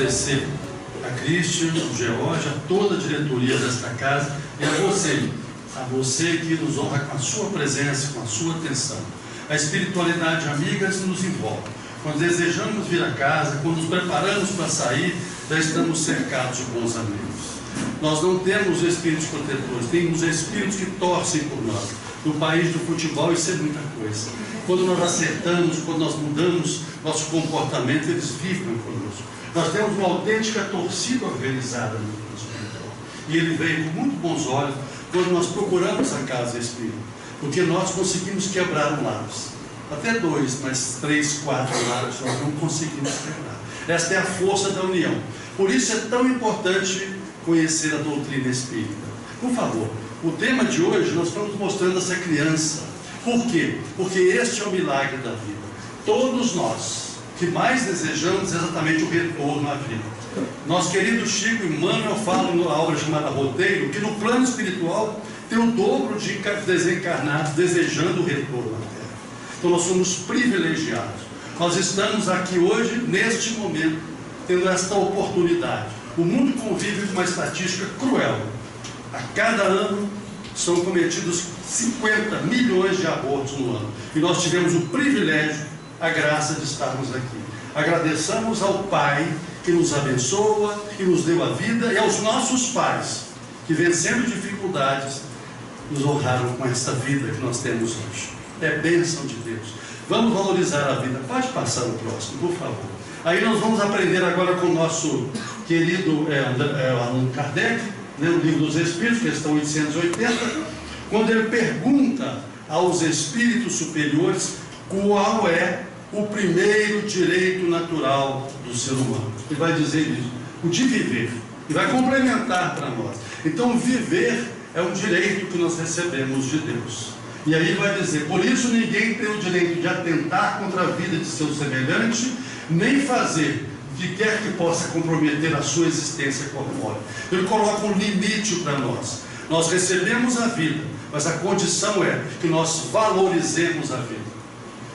agradecer a Cristian, o George, a toda a diretoria desta casa e a você que nos honra com a sua presença, com a sua atenção. A espiritualidade amiga nos envolve. Quando desejamos vir a casa, quando nos preparamos para sair, já estamos cercados de bons amigos. Nós não temos espíritos protetores, temos espíritos que torcem por nós. No país do futebol isso é muita coisa. Quando nós acertamos, quando nós mudamos nosso comportamento, eles vibram conosco. Nós temos uma autêntica torcida organizada no mundo espiritual. E ele veio com muito bons olhos quando nós procuramos a casa espírita, porque nós conseguimos quebrar um lápis. Até 2, mas 3, 4 lápis nós não conseguimos quebrar. Esta é a força da união. Por isso é tão importante conhecer a doutrina espírita. Por favor, o tema de hoje nós estamos mostrando essa criança. Por quê? Porque este é o milagre da vida. Todos nós que mais desejamos exatamente o retorno à vida. Nosso querido Chico Emmanuel fala na obra chamada Roteiro que no plano espiritual tem o dobro de desencarnados desejando o retorno à Terra. Então nós somos privilegiados. Nós estamos aqui hoje, neste momento, tendo esta oportunidade. O mundo convive com uma estatística cruel. A cada ano são cometidos 50 milhões de abortos no ano. E nós tivemos o privilégio, a graça de estarmos aqui. Agradeçamos ao Pai que nos abençoa e nos deu a vida, e aos nossos pais que, vencendo dificuldades, nos honraram com essa vida que nós temos hoje. É bênção de Deus. Vamos valorizar a vida. Pode passar o próximo, por favor. Aí nós vamos aprender agora com o nosso querido Allan Kardec, né, o Livro dos Espíritos, questão 880, quando ele pergunta aos espíritos superiores qual é o primeiro direito natural do ser humano. Ele vai dizer isso, o de viver, e vai complementar para nós. Então, viver é um direito que nós recebemos de Deus. E aí vai dizer, por isso ninguém tem o direito de atentar contra a vida de seu semelhante, nem fazer o que quer que possa comprometer a sua existência corpórea. Ele coloca um limite para nós. Nós recebemos a vida, mas a condição é que nós valorizemos a vida.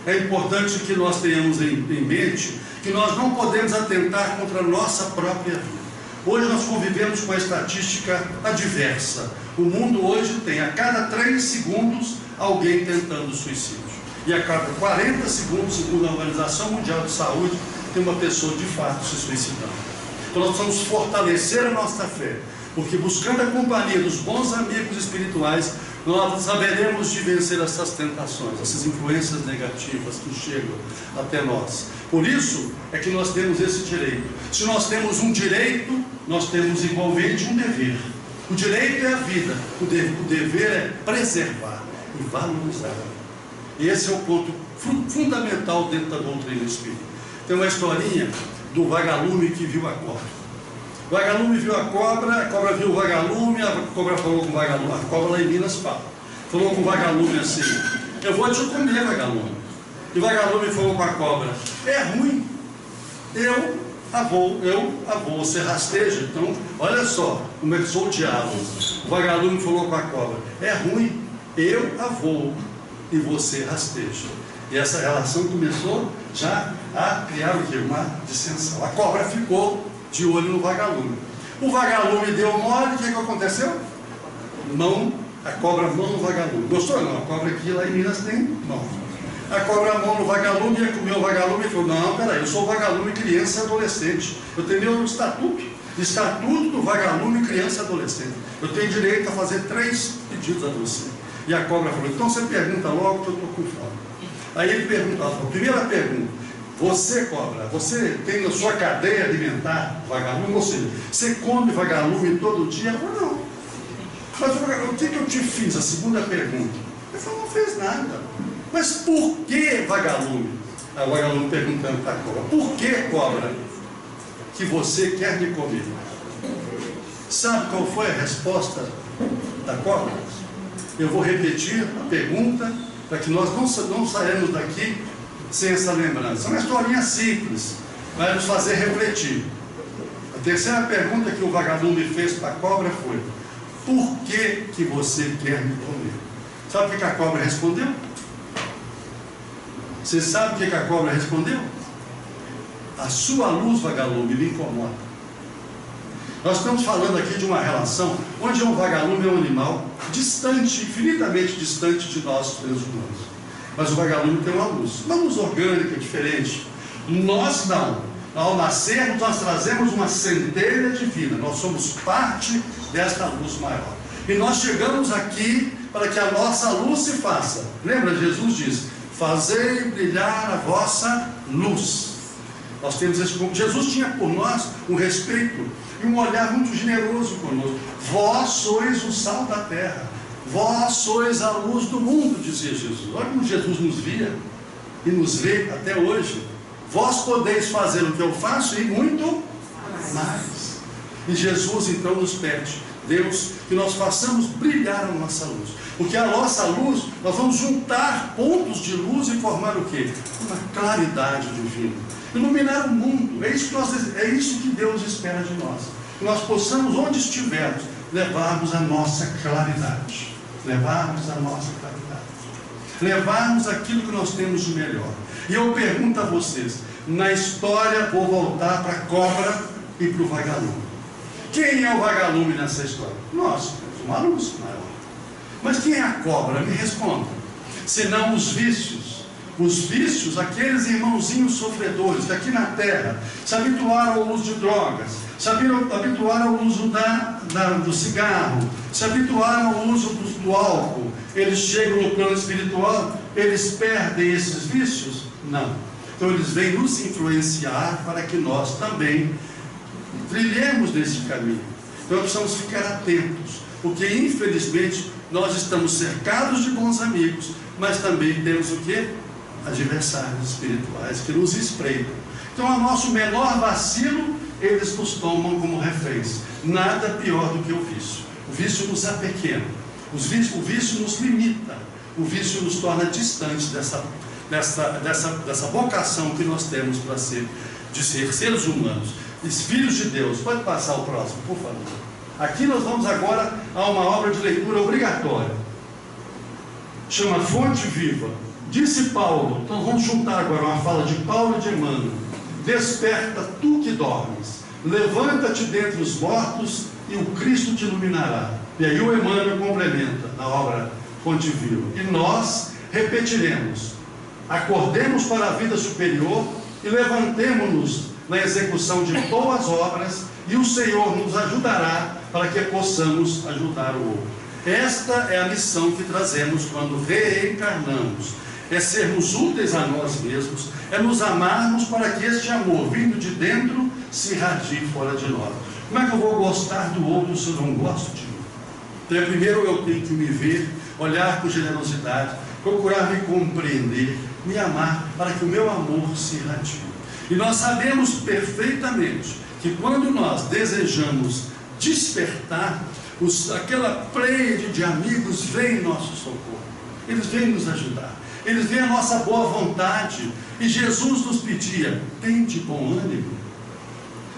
É importante que nós tenhamos em mente que nós não podemos atentar contra a nossa própria vida. Hoje nós convivemos com a estatística adversa. O mundo hoje tem a cada 3 segundos alguém tentando suicídio. E a cada 40 segundos, segundo a Organização Mundial de Saúde, tem uma pessoa de fato se suicidando. Então nós precisamos fortalecer a nossa fé, porque buscando a companhia dos bons amigos espirituais, nós saberemos de vencer essas tentações, essas influências negativas que chegam até nós. Por isso é que nós temos esse direito. Se nós temos um direito, nós temos igualmente um dever. O direito é a vida, o dever é preservar e valorizar. Esse é o ponto fundamental dentro da doutrina espírita. Tem uma historinha do vagalume que viu a cobra. O vagalume viu a cobra viu o vagalume, a cobra falou com o vagalume, a cobra lá em Minas falou com o vagalume assim, eu vou te comer, vagalume. E o vagalume falou com a cobra, é ruim, eu avô, você rasteja. Então, olha só, começou o diálogo. O vagalume falou com a cobra, é ruim, eu avô e você rasteja. E essa relação começou já a criar o quê? Uma dissensão. A cobra ficou de olho no vagalume. O vagalume deu mole, o que aconteceu? A cobra mão no vagalume. Gostou? Não, a cobra aqui lá em Minas tem mão. A cobra mão no vagalume, ia comer o vagalume e falou, não, peraí, eu sou vagalume criança e adolescente. Eu tenho meu estatuto do vagalume criança e adolescente. Eu tenho direito a fazer 3 pedidos a você. E a cobra falou, então você pergunta logo que eu estou com fome. Aí ele perguntou, a primeira pergunta, você cobra, você tem na sua cadeia alimentar vagalume, ou seja, você come vagalume todo dia? Eu falei, não. Mas o que eu te fiz? A segunda pergunta. Ele falou, não fez nada. Mas por que vagalume? Aí o vagalume perguntando para a cobra, por que cobra que você quer me comer? Sabe qual foi a resposta da cobra? Eu vou repetir a pergunta para que nós não sairmos daqui sem essa lembrança. É uma historinha simples, vai nos fazer refletir. A terceira pergunta que o vagalume fez para a cobra foi, por que você quer me comer? Sabe o que a cobra respondeu? Você sabe o que a cobra respondeu? A sua luz, vagalume, me incomoda. Nós estamos falando aqui de uma relação onde um vagalume é um animal distante, infinitamente distante de nós, seres humanos. Mas o vagalume tem uma luz orgânica, diferente. Nós não. Ao nascermos, nós trazemos uma centelha divina. Nós somos parte desta luz maior. E nós chegamos aqui para que a nossa luz se faça. Lembra, Jesus diz: fazei brilhar a vossa luz. Nós temos esse... Jesus tinha por nós um respeito e um olhar muito generoso conosco. Vós sois o sal da terra, vós sois a luz do mundo, dizia Jesus. Olha como Jesus nos via e nos vê até hoje. Vós podeis fazer o que eu faço e muito mais. E Jesus então nos pede, Deus, que nós façamos brilhar a nossa luz. Porque a nossa luz, nós vamos juntar pontos de luz e formar o quê? Uma claridade divina. Iluminar o mundo. É isso que Deus espera de nós. Que nós possamos, onde estivermos, levarmos a nossa claridade. Levarmos a nossa claridade. Levarmos aquilo que nós temos de melhor. E eu pergunto a vocês, na história, vou voltar para a cobra e para o vagalume. Quem é o vagalume nessa história? Nós, temos uma luz maior. Mas quem é a cobra? Me responda. Senão os vícios. Os vícios, aqueles irmãozinhos sofredores que aqui na terra se habituaram ao uso de drogas, se habituaram ao uso do cigarro, se habituaram ao uso do álcool. Eles chegam no plano espiritual, eles perdem esses vícios? Não. Então eles vêm nos influenciar para que nós também trilhemos nesse caminho. Então precisamos ficar atentos, porque infelizmente nós estamos cercados de bons amigos, mas também temos o quê? Adversários espirituais que nos espreitam. Então, ao nosso menor vacilo, eles nos tomam como reféns. Nada pior do que o vício. O vício nos apequena, o vício nos limita, o vício nos torna distantes dessa vocação que nós temos para ser, de ser seres humanos, filhos de Deus. Pode passar o próximo, por favor. Aqui nós vamos agora a uma obra de leitura obrigatória. Chama Fonte Viva. Disse Paulo, então vamos juntar agora uma fala de Paulo e de Emmanuel. Desperta tu que dormes, levanta-te dentre os mortos e o Cristo te iluminará. E aí o Emmanuel complementa na obra Fonte Viva. E nós repetiremos: acordemos para a vida superior e levantemo-nos na execução de boas obras, e o Senhor nos ajudará para que possamos ajudar o outro. Esta é a missão que trazemos quando reencarnamos. É sermos úteis a nós mesmos, é nos amarmos para que este amor vindo de dentro se irradie fora de nós. Como é que eu vou gostar do outro se eu não gosto de mim? Então, primeiro eu tenho que me ver, olhar com generosidade, procurar me compreender, me amar, para que o meu amor se irradie. E nós sabemos perfeitamente que quando nós desejamos despertar, aquela pleiade de amigos vem em nosso socorro. Eles vêm nos ajudar. Eles veem a nossa boa vontade. E Jesus nos pedia: tem de bom ânimo.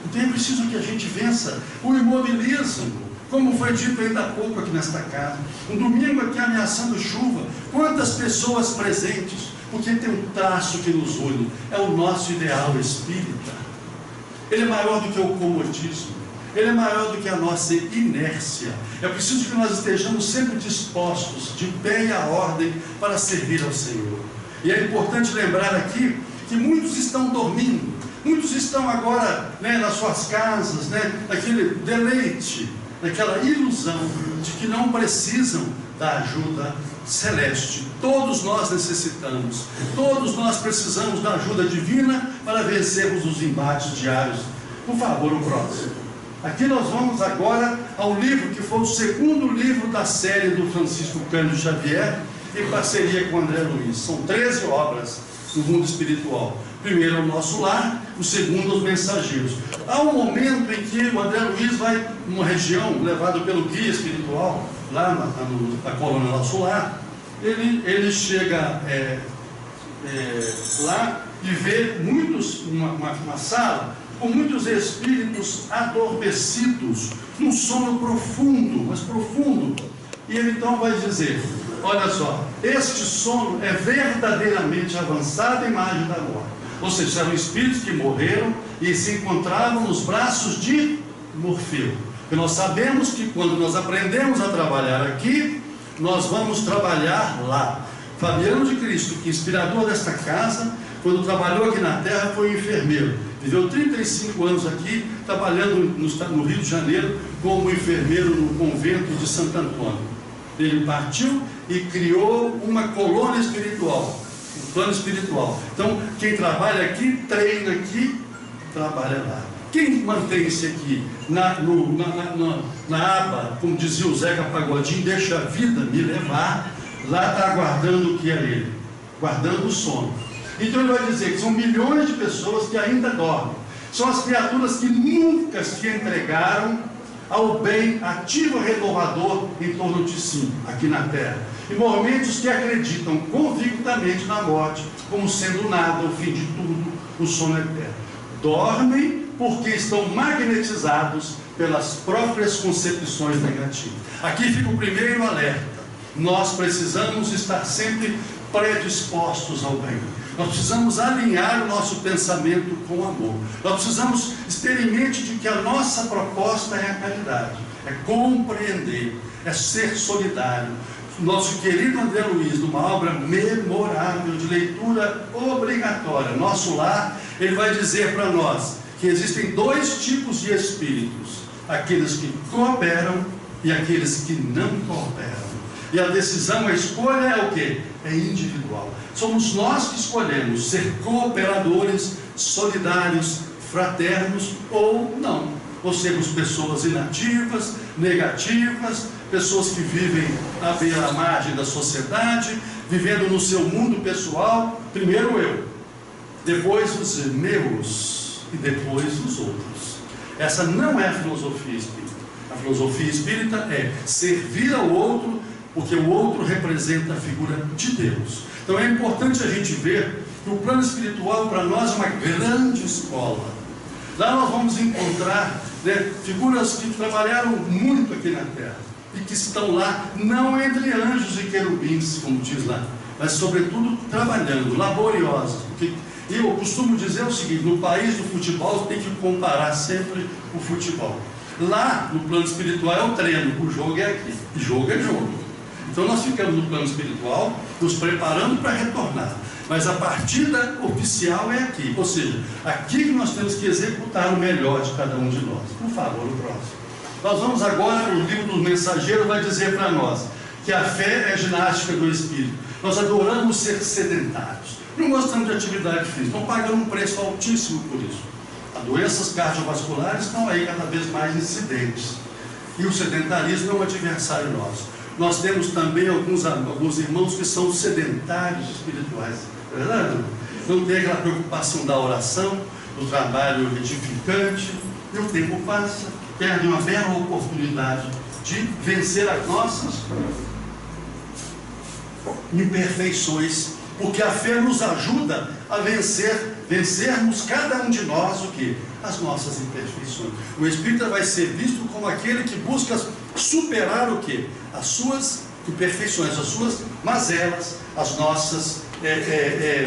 Então é preciso que a gente vença o imobilismo. Como foi dito ainda há pouco aqui nesta casa. Um domingo aqui ameaçando chuva. Quantas pessoas presentes. Porque tem um traço que nos une. É o nosso ideal espírita. Ele é maior do que o comodismo. Ele é maior do que a nossa inércia. É preciso que nós estejamos sempre dispostos, de pé e à ordem, para servir ao Senhor. E é importante lembrar aqui que muitos estão dormindo, muitos estão agora nas suas casas, naquele deleite, naquela ilusão de que não precisam da ajuda celeste. Todos nós necessitamos, todos nós precisamos da ajuda divina para vencermos os embates diários. Por favor, o próximo. Aqui nós vamos agora ao livro que foi o segundo livro da série do Francisco Cândido Xavier, em parceria com André Luiz. São 13 obras do mundo espiritual. O primeiro é o Nosso Lar, o segundo, Os Mensageiros. Há um momento em que o André Luiz vai numa região, levado pelo guia espiritual, lá na colônia Nosso Lar. Ele chega lá e vê uma sala com muitos espíritos adormecidos, num sono profundo, mas profundo. E ele então vai dizer: olha só, este sono é verdadeiramente a avançada imagem da morte. Ou seja, eram espíritos que morreram e se encontravam nos braços de Morfeu. E nós sabemos que quando nós aprendemos a trabalhar aqui, nós vamos trabalhar lá. Fabiano de Cristo, que inspirador desta casa, quando trabalhou aqui na terra, foi um enfermeiro. Viveu 35 anos aqui, trabalhando no Rio de Janeiro, como enfermeiro no convento de Santo Antônio. Ele partiu e criou uma colônia espiritual, um plano espiritual. Então, quem trabalha aqui, treina aqui, trabalha lá. Quem mantém-se aqui na aba, como dizia o Zeca Pagodinho, deixa a vida me levar, lá está aguardando o que é ele? Guardando o sono. Então ele vai dizer que são milhões de pessoas que ainda dormem. São as criaturas que nunca se entregaram ao bem ativo e renovador em torno de si, aqui na Terra. E mormente os que acreditam convictamente na morte, como sendo nada, o fim de tudo, o sono eterno. Dormem porque estão magnetizados pelas próprias concepções negativas. Aqui fica o primeiro alerta. Nós precisamos estar sempre predispostos ao bem. Nós precisamos alinhar o nosso pensamento com o amor. Nós precisamos ter em mente de que a nossa proposta é a caridade, é compreender, é ser solidário. Nosso querido André Luiz, numa obra memorável de leitura obrigatória, Nosso Lar, ele vai dizer para nós que existem dois tipos de espíritos: aqueles que cooperam e aqueles que não cooperam. E a decisão, a escolha é o quê? É individual. Somos nós que escolhemos ser cooperadores, solidários, fraternos ou não. Ou sermos pessoas inativas, negativas, pessoas que vivem à beira-margem da sociedade, vivendo no seu mundo pessoal, primeiro eu, depois os meus e depois os outros. Essa não é a filosofia espírita. A filosofia espírita é servir ao outro, porque o outro representa a figura de Deus. Então é importante a gente ver que o plano espiritual para nós é uma grande escola. Lá nós vamos encontrar figuras que trabalharam muito aqui na Terra e que estão lá, não entre anjos e querubins, como diz lá, mas sobretudo trabalhando, laboriosos. Porque eu costumo dizer o seguinte: no país do futebol tem que comparar sempre o futebol. Lá no plano espiritual é o treino, o jogo é aqui, jogo é jogo. Então nós ficamos no plano espiritual, nos preparando para retornar. Mas a partida oficial é aqui. Ou seja, aqui que nós temos que executar o melhor de cada um de nós. Por favor, o próximo. Nós vamos agora, o livro dos mensageiros vai dizer para nós que a fé é a ginástica do espírito. Nós adoramos ser sedentários. Não gostamos de atividade física. Estão pagando um preço altíssimo por isso. As doenças cardiovasculares estão aí cada vez mais incidentes. E o sedentarismo é um adversário nosso. Nós temos também alguns irmãos que são sedentários espirituais, é verdade? Não tem aquela preocupação da oração, do trabalho edificante, e o tempo passa, perde uma bela oportunidade de vencer as nossas imperfeições, porque a fé nos ajuda a vencermos cada um de nós o quê? As nossas imperfeições. O espírita vai ser visto como aquele que busca superar o quê? As suas imperfeições, as suas mazelas, as nossas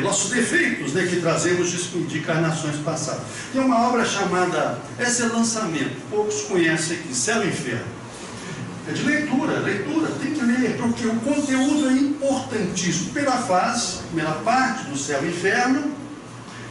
nossos defeitos, né, que trazemos de encarnações passadas. Tem uma obra chamada, esse é lançamento, poucos conhecem aqui, Céu e Inferno. É de leitura, tem que ler, porque o conteúdo é importantíssimo. Primeira parte do Céu e Inferno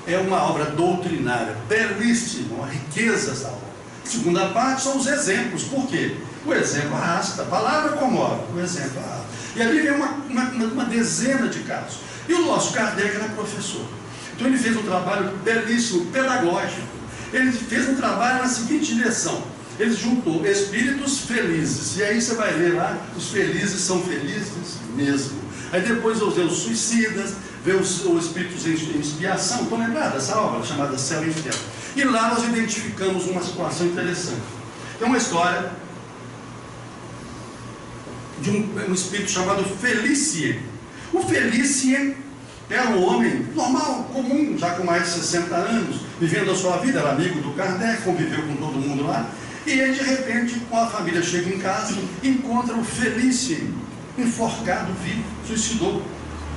é uma obra doutrinária, belíssima, uma riqueza essa obra. Segunda parte são os exemplos. Por quê? O exemplo arrasta, a palavra comove, o exemplo arrasta. E ali vem uma dezena de casos. E o nosso Kardec era professor. Então ele fez um trabalho belíssimo, pedagógico. Ele fez um trabalho na seguinte direção: ele juntou espíritos felizes. E aí você vai ler lá, os felizes são felizes mesmo. Aí depois eu usei os suicidas, ver os espíritos em expiação. Estão lembrados dessa obra chamada Céu e Inferno? E lá nós identificamos uma situação interessante. Tem uma história de um espírito chamado Felicien. O Felicien era um homem normal, comum, já com mais de 60 anos, vivendo a sua vida, era amigo do Kardec, conviveu com todo mundo lá. E ele, de repente, com a família, chega em casa e encontra o Felicien enforcado, vivo, suicidou.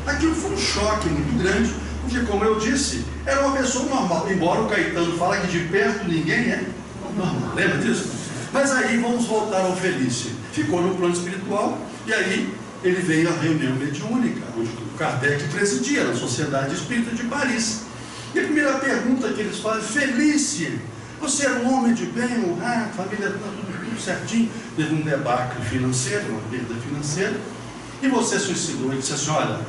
Aquilo foi um choque muito grande. O Porque, como eu disse, era uma pessoa normal. Embora o Caetano fale que de perto ninguém é normal. Lembra disso? Mas aí vamos voltar ao Felício. Ficou no plano espiritual e aí ele veio à reunião mediúnica, onde o Kardec presidia, na Sociedade Espírita de Paris. E a primeira pergunta que eles fazem: Felício, você era um homem de bem, honrado, família, tudo certinho. Teve um debacle financeiro, uma perda financeira, e você suicidou. Ele disse assim: olha,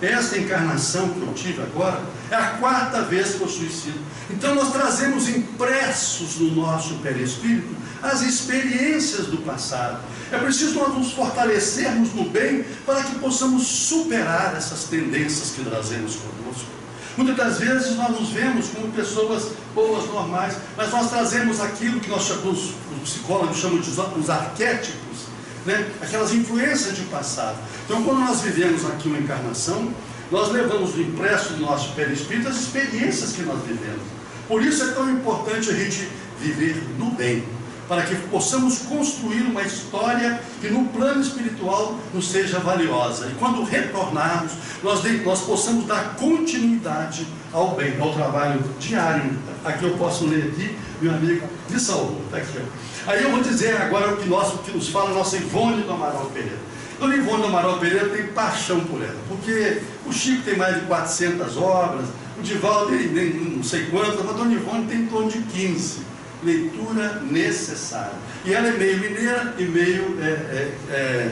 esta encarnação que eu tive agora é a 4ª vez que eu suicido. Então nós trazemos impressos no nosso perispírito as experiências do passado. É preciso nós nos fortalecermos no bem para que possamos superar essas tendências que trazemos conosco. Muitas das vezes nós nos vemos como pessoas boas, normais, mas nós trazemos aquilo que os psicólogos chamam de os arquétipos, né? Aquelas influências de passado. Então, quando nós vivemos aqui uma encarnação, nós levamos o impresso do nosso perispírito as experiências que nós vivemos. Por isso é tão importante a gente viver no bem, para que possamos construir uma história que no plano espiritual nos seja valiosa. E quando retornarmos, nós possamos dar continuidade ao bem, ao trabalho diário. Aqui eu posso ler aqui, meu amigo me salvou, está aqui. Aí eu vou dizer agora o que nos fala a nossa Ivone do Amaral Pereira. Dona Ivone do Amaral Pereira tem paixão por ela, porque o Chico tem mais de 400 obras, o Divaldo tem não sei quantas, mas a Dona Ivone tem em torno de 15. Leitura necessária. E ela é meio mineira e meio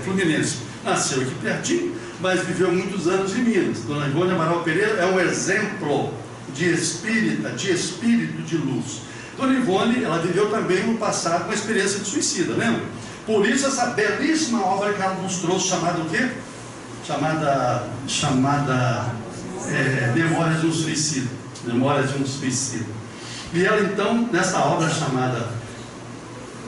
fluminense. Nasceu aqui pertinho, mas viveu muitos anos em Minas. Dona Ivone Amaral Pereira é um exemplo de espírita, de espírito de luz. Dona Ivone, ela viveu também no passado uma experiência de suicida, lembra? Por isso essa belíssima obra que ela nos trouxe, chamada o quê? Chamada Memórias de um Suicida. Memórias de um Suicida. E ela então, nessa obra chamada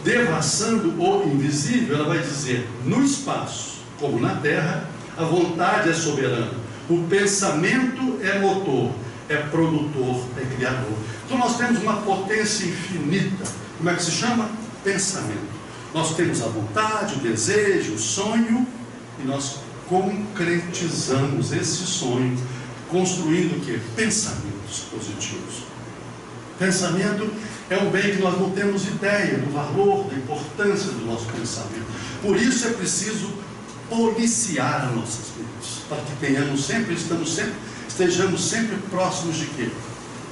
Devassando o Invisível, ela vai dizer: no espaço, como na terra, a vontade é soberana, o pensamento é motor, é produtor, é criador. Então nós temos uma potência infinita. Como é que se chama? Pensamento. Nós temos a vontade, o desejo, o sonho, e nós concretizamos esse sonho construindo o quê? Pensamentos positivos. Pensamento é um bem que nós não temos ideia do valor, da importância do nosso pensamento. Por isso é preciso policiar as nossas mentes, para que estejamos sempre próximos de quê?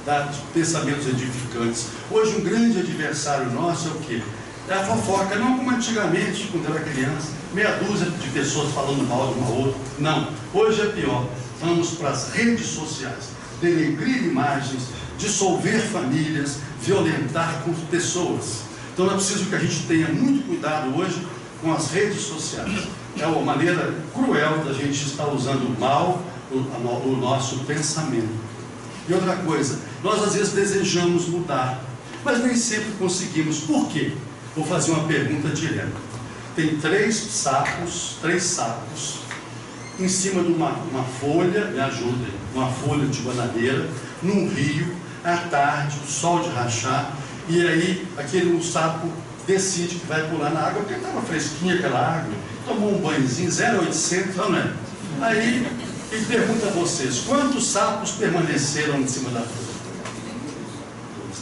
De pensamentos edificantes. Hoje um grande adversário nosso é o quê? É a fofoca, não como antigamente, quando era criança, meia dúzia de pessoas falando mal de uma outra. Não, hoje é pior. Vamos para as redes sociais, denegrir imagens, dissolver famílias, violentar com pessoas. Então é preciso que a gente tenha muito cuidado hoje com as redes sociais. É uma maneira cruel da gente estar usando mal o nosso pensamento. E outra coisa, nós às vezes desejamos mudar, mas nem sempre conseguimos. Por quê? Vou fazer uma pergunta direta. Tem 3 sapos em cima de uma folha, me ajudem, uma folha de bananeira, num rio, à tarde, o sol de rachar, e aí um sapo decide que vai pular na água, porque estava fresquinha aquela água, tomou um banhozinho, 0,800, não é? Aí ele pergunta a vocês: quantos sapos permaneceram em cima da folha?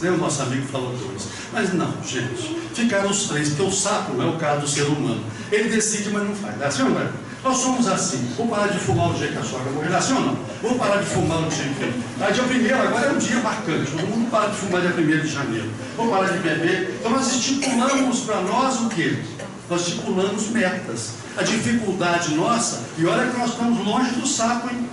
O nosso amigo falou 2. Mas não, gente, ficaram os 3, porque o sapo não é o caso do ser humano. Ele decide, mas não faz. É assim ou não é? Nós somos assim. Vou parar de fumar o dia que a sogra morrer, assim ou não? Vou parar de fumar no dia que... dia 1º agora é um dia marcante. Todo mundo para de fumar dia 1º de janeiro. Vou parar de beber. Então nós estipulamos para nós o quê? Nós estipulamos metas. A dificuldade nossa, e olha que nós estamos longe do sapo, hein?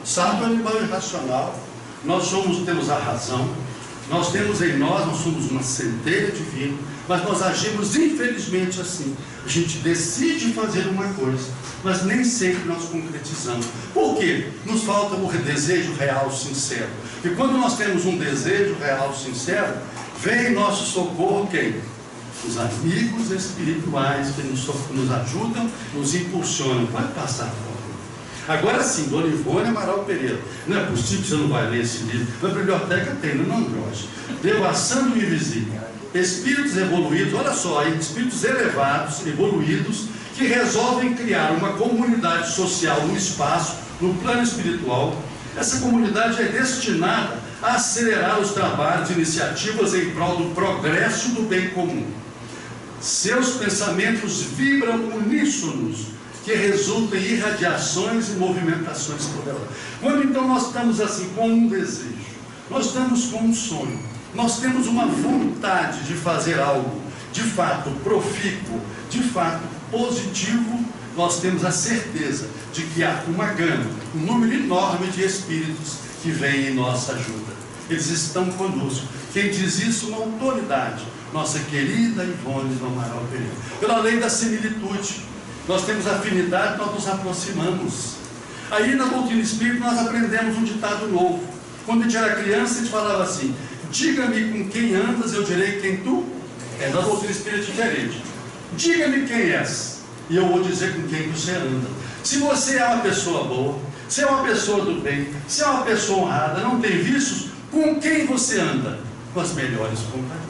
Sapo é um animal irracional. Nós temos a razão. Nós temos em nós somos uma centelha divina, mas nós agimos infelizmente assim. A gente decide fazer uma coisa, mas nem sempre nós concretizamos. Por quê? Nos falta o desejo real, sincero. E quando nós temos um desejo real, sincero, vem em nosso socorro quem? Os amigos espirituais que nos ajudam, nos impulsionam. Vai passar fora. Agora sim, Dona Ivone Amaral Pereira. Não é possível que você não vai ler esse livro. Na biblioteca tem, não, Jorge. Devassando o Invisível. Espíritos evoluídos, olha só, espíritos elevados, evoluídos, que resolvem criar uma comunidade social no espaço, no plano espiritual, Essa comunidade é destinada a acelerar os trabalhos e iniciativas em prol do progresso do bem comum. Seus pensamentos vibram uníssonos, que resultam em irradiações e movimentações poderosas. Quando então nós estamos assim com um desejo, nós estamos com um sonho, nós temos uma vontade de fazer algo de fato profícuo, de fato positivo, nós temos a certeza de que há uma gama, um número enorme de espíritos que vêm em nossa ajuda. Eles estão conosco. Quem diz isso é uma autoridade, nossa querida Ivone do Amaral Pereira. Pela lei da similitude, nós temos afinidade, nós nos aproximamos. Aí na doutrina espírita nós aprendemos um ditado novo. Quando a gente era criança, a gente falava assim: diga-me com quem andas, eu direi quem tu és. Na doutrina espírita é diferente. Diga-me quem és, e eu vou dizer com quem você anda. Se você é uma pessoa boa, se é uma pessoa do bem, se é uma pessoa honrada, não tem vícios, com quem você anda? Com as melhores companhias.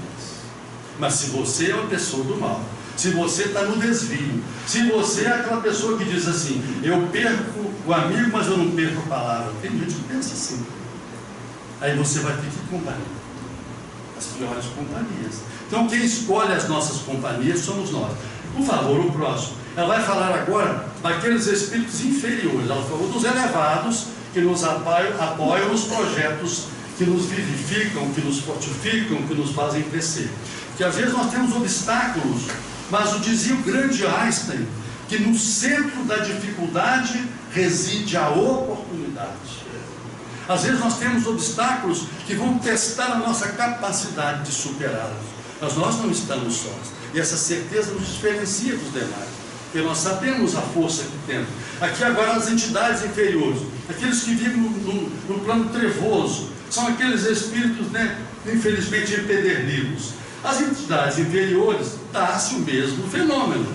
Mas se você é uma pessoa do mal, se você está no desvio, se você é aquela pessoa que diz assim: eu perco o amigo, mas eu não perco a palavra. Tem gente que pensa assim. Aí você vai ter que companhia, as piores companhias. Então quem escolhe as nossas companhias somos nós. Por favor, o próximo. Ela vai falar agora daqueles espíritos inferiores. Ela falou dos elevados que nos apoiam nos projetos que nos vivificam, que nos fortificam, que nos fazem crescer. Porque às vezes nós temos obstáculos, mas o dizia o grande Einstein, que no centro da dificuldade reside a oportunidade. Às vezes nós temos obstáculos que vão testar a nossa capacidade de superá-los. Mas nós não estamos sós. E essa certeza nos diferencia dos demais. Porque nós sabemos a força que temos. Aqui agora as entidades inferiores, aqueles que vivem no plano trevoso, são aqueles espíritos, infelizmente empedernidos. As entidades inferiores dá-se o mesmo fenômeno,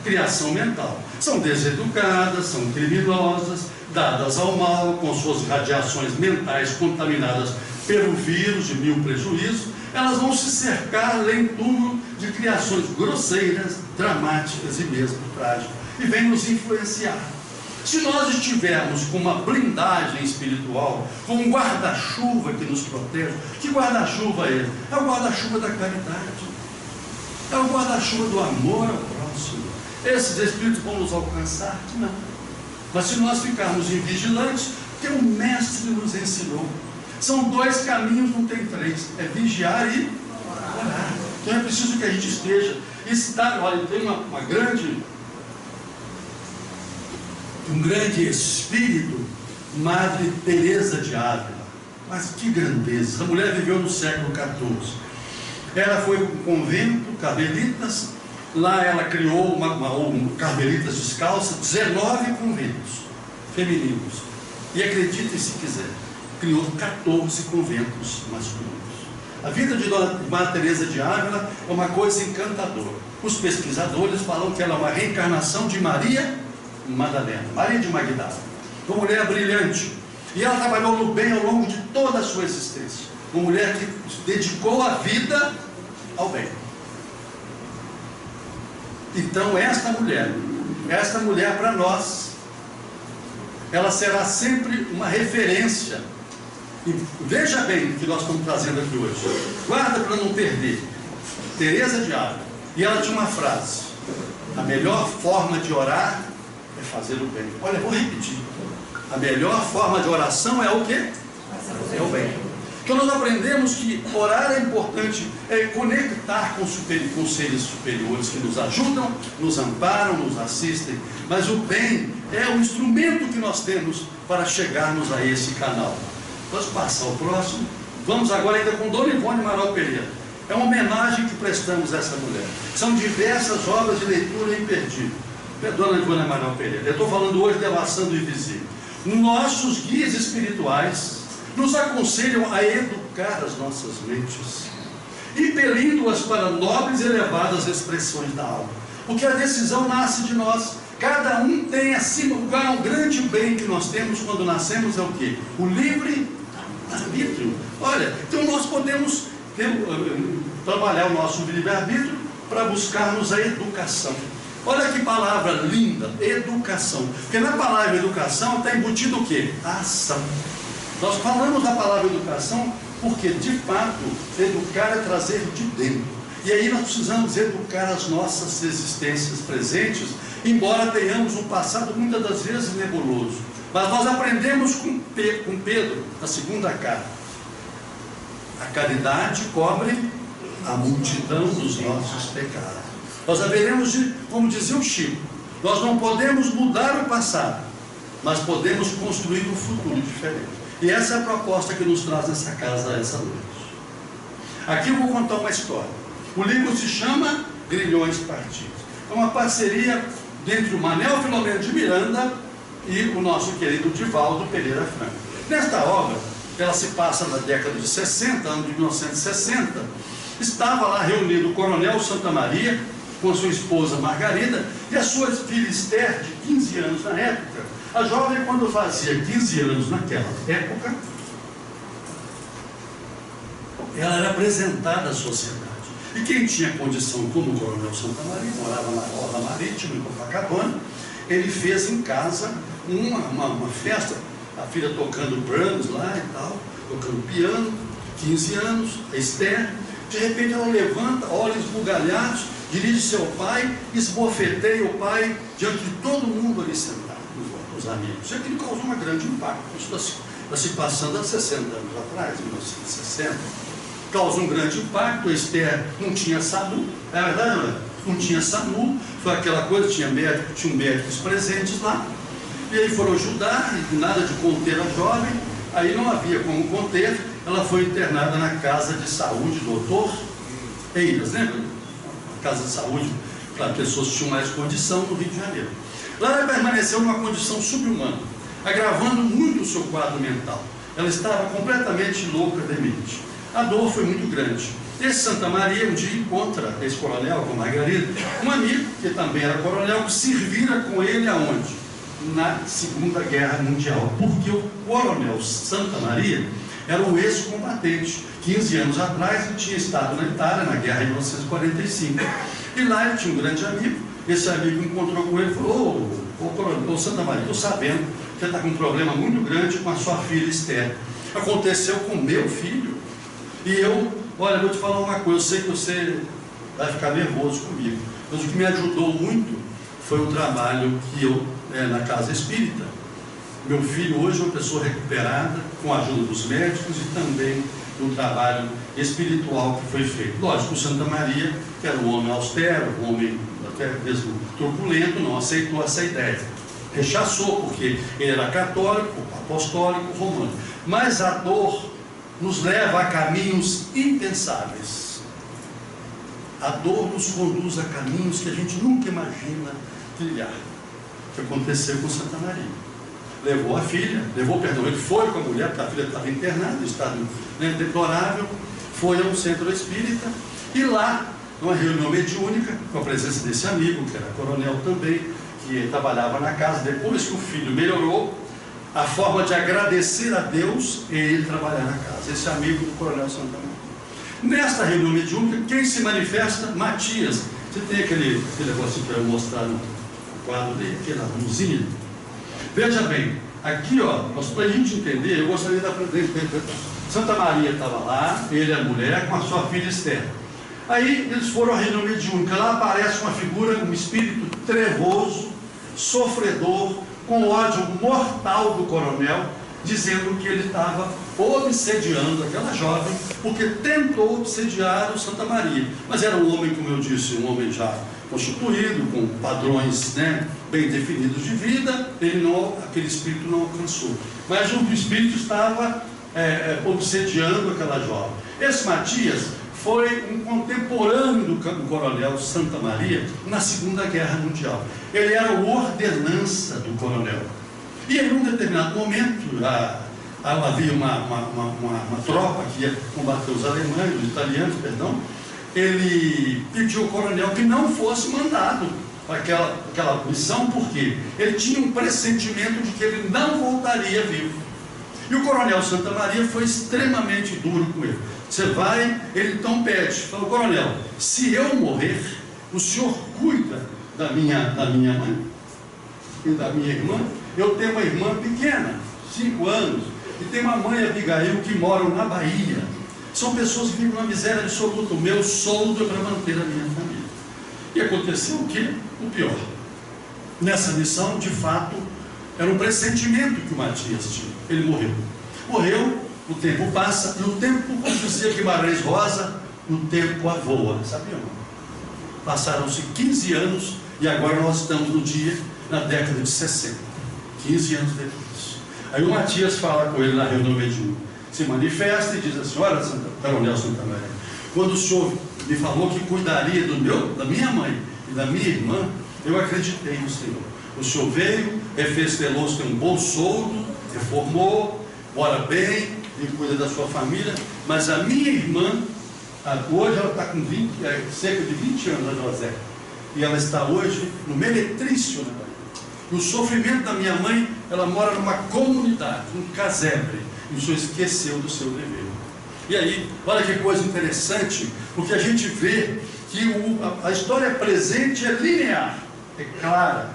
criação mental. São deseducadas, são criminosas, dadas ao mal, com suas radiações mentais contaminadas pelo vírus de mil prejuízos. Elas vão se cercar além tudo de criações grosseiras, dramáticas e mesmo trágicas, e vêm nos influenciar. Se nós estivermos com uma blindagem espiritual, com um guarda-chuva que nos protege, que guarda-chuva é ele? É o guarda-chuva da caridade, é o guarda-chuva do amor ao próximo. Esses espíritos vão nos alcançar? Não. Mas se nós ficarmos invigilantes, que o Mestre nos ensinou, são dois caminhos, não tem três, é vigiar e orar. Então é preciso que a gente esteja, olha, tem um grande espírito, Madre Teresa de Ávila. Mas que grandeza! Essa mulher viveu no século XIV. Ela foi para um convento, Carmelitas. Lá ela criou Carmelitas descalças, 19 conventos femininos. E acreditem se quiser, criou 14 conventos masculinos. A vida de Madre Teresa de Ávila é uma coisa encantadora. Os pesquisadores falam que ela é uma reencarnação de Maria Madalena, Maria de Magdala, uma mulher brilhante. E ela trabalhou no bem ao longo de toda a sua existência. Uma mulher que dedicou a vida ao bem. Então esta mulher para nós, ela será sempre uma referência. E veja bem o que nós estamos trazendo aqui hoje. Guarda para não perder. Teresa de Ávila. E ela tinha uma frase: a melhor forma de orar é fazer o bem. Olha, vou repetir. A melhor forma de oração é o quê? É o bem. Então nós aprendemos que orar é importante, é conectar com seres superiores que nos ajudam, nos amparam, nos assistem. Mas o bem é o instrumento que nós temos para chegarmos a esse canal. Vamos passar ao próximo. Vamos agora ainda com Dona Ivone Amaral Pereira. É uma homenagem que prestamos a essa mulher. São diversas obras de leitura imperdíveis. Dona Ivone Amaral Pereira. Eu estou falando hoje de Elevação do Invisível. Nossos guias espirituais nos aconselham a educar as nossas mentes, impelindo-as para nobres e elevadas expressões da alma. Porque a decisão nasce de nós. Cada um tem acima lugar, um grande bem que nós temos quando nascemos é o quê? O livre arbítrio. Olha, então nós podemos trabalhar o nosso livre-arbítrio para buscarmos a educação. Olha que palavra linda, educação. Porque na palavra educação está embutido o quê? A ação. Nós falamos da palavra educação porque, de fato, educar é trazer de dentro. E aí nós precisamos educar as nossas existências presentes, embora tenhamos um passado muitas das vezes nebuloso. Mas nós aprendemos com Pedro, na segunda carta. A caridade cobre a multidão dos nossos pecados. Nós haveremos de, como dizia o Chico, nós não podemos mudar o passado, mas podemos construir um futuro diferente. E essa é a proposta que nos traz nessa casa essa noite. Aqui eu vou contar uma história. O livro se chama Grilhões Partidos. É uma parceria entre o Manel Filomeno de Miranda e o nosso querido Divaldo Pereira Franco. Nesta obra, ela se passa na década de 60, ano de 1960, estava lá reunido o Coronel Santa Maria com sua esposa Margarida e a sua filha Esther, de 15 anos na época. A jovem, quando fazia 15 anos naquela época, ela era apresentada à sociedade. E quem tinha condição, como o Coronel Santa Maria, morava na Orla Marítima, em Copacabana, ele fez em casa uma festa, a filha tocando Brahms lá e tal, tocando piano, 15 anos, a Esther. De repente ela levanta, olha esbugalhados, dirige-se ao pai, esbofeteia o pai diante de todo mundo ali sentado, os amigos. E aquilo causou um grande impacto. Isso está se passando há 60 anos atrás, 1960. Causou um grande impacto. A Esther não tinha SAMU, é verdade, não tinha SAMU, foi aquela coisa, tinha médicos presentes lá, e aí foram ajudar, e nada de conter a jovem, aí não havia como conter, ela foi internada na Casa de Saúde, doutor Eiras, lembra? Casa de Saúde para pessoas que tinham mais condição no Rio de Janeiro. Lá ela permaneceu numa condição subhumana, agravando muito o seu quadro mental. Ela estava completamente louca, demente. A dor foi muito grande. Esse Santa Maria um dia encontra esse coronel com Margarida, um amigo que também era coronel, que servira com ele aonde? Na Segunda Guerra Mundial, porque o coronel Santa Maria era um ex-combatente. 15 anos atrás ele tinha estado na Itália, na guerra de 1945. E lá ele tinha um grande amigo. Esse amigo encontrou com ele e falou: ô Santa Maria, estou sabendo que você está com um problema muito grande com a sua filha Esther. Aconteceu com o meu filho. E eu, olha, vou te falar uma coisa, eu sei que você vai ficar nervoso comigo, mas o que me ajudou muito foi o trabalho que eu, na Casa Espírita. Meu filho hoje é uma pessoa recuperada, com a ajuda dos médicos e também do trabalho espiritual que foi feito. Lógico, o Santa Maria, que era um homem austero, um homem até mesmo truculento, não aceitou essa ideia. Rechaçou, porque ele era católico, apostólico, romano. Mas a dor nos leva a caminhos impensáveis. A dor nos conduz a caminhos que a gente nunca imagina trilhar. O que aconteceu com Santa Maria? Levou a filha, ele foi com a mulher, porque a filha estava internada, em estado deplorável, foi ao centro espírita, e lá, numa reunião mediúnica, com a presença desse amigo, que era coronel também, que trabalhava na casa, depois que o filho melhorou, a forma de agradecer a Deus é ele trabalhar na casa, esse amigo do coronel Santa Maria. Nesta reunião mediúnica, quem se manifesta? Matias. Você tem aquele negocinho para eu mostrar no quadro dele, aquela luzinha. Veja bem, aqui ó, para a gente entender, eu gostaria da Santa Maria estava lá, ele e a mulher, com a sua filha Esther. Aí eles foram à reunião mediúnica, lá aparece uma figura, um espírito trevoso, sofredor, com ódio mortal do coronel, dizendo que ele estava obsediando aquela jovem, porque tentou obsediar o Santa Maria. Mas era um homem, como eu disse, um homem já constituído, com padrões bem definidos de vida, aquele espírito não alcançou. Mas o espírito estava obsediando aquela jovem. Esse Matias foi um contemporâneo do coronel Santa Maria na Segunda Guerra Mundial. Ele era o ordenança do coronel. E em um determinado momento, havia uma tropa que ia combater os alemães, os italianos, perdão. Ele pediu ao coronel que não fosse mandado para aquela missão, porque ele tinha um pressentimento de que ele não voltaria vivo. E o coronel Santa Maria foi extremamente duro com ele. Você vai, ele então pede, fala: coronel, se eu morrer, o senhor cuida da minha mãe e da minha irmã. Eu tenho uma irmã pequena, 5 anos. e tem uma mãe, Abigail, que moram na Bahia. São pessoas que vivem numa miséria absoluta. O meu soldo é para manter a minha família. E aconteceu o quê? O pior. Nessa missão, de fato, era um pressentimento que o Matias tinha. Ele morreu. Morreu, o tempo passa, e o tempo, como dizia Guimarães Rosa, o tempo avoa. Sabiam? Passaram-se 15 anos e agora nós estamos no dia, na década de 60. 15 anos depois. Aí o Matias fala com ele na reunião mediúnica, se manifesta e diz assim: olha, Coronel Santa Maria, quando o senhor me falou que cuidaria da minha mãe e da minha irmã, eu acreditei no senhor. O senhor veio, fez Veloso, tem um bom soldo, reformou, mora bem, e cuida da sua família, mas a minha irmã, hoje ela está com cerca de 20 anos, a José, e ela está hoje no Meretrício, na Bahia. E o sofrimento da minha mãe, ela mora numa comunidade, um casebre, e o senhor esqueceu do seu dever. E aí, olha que coisa interessante, porque a gente vê que a história presente é linear, é clara,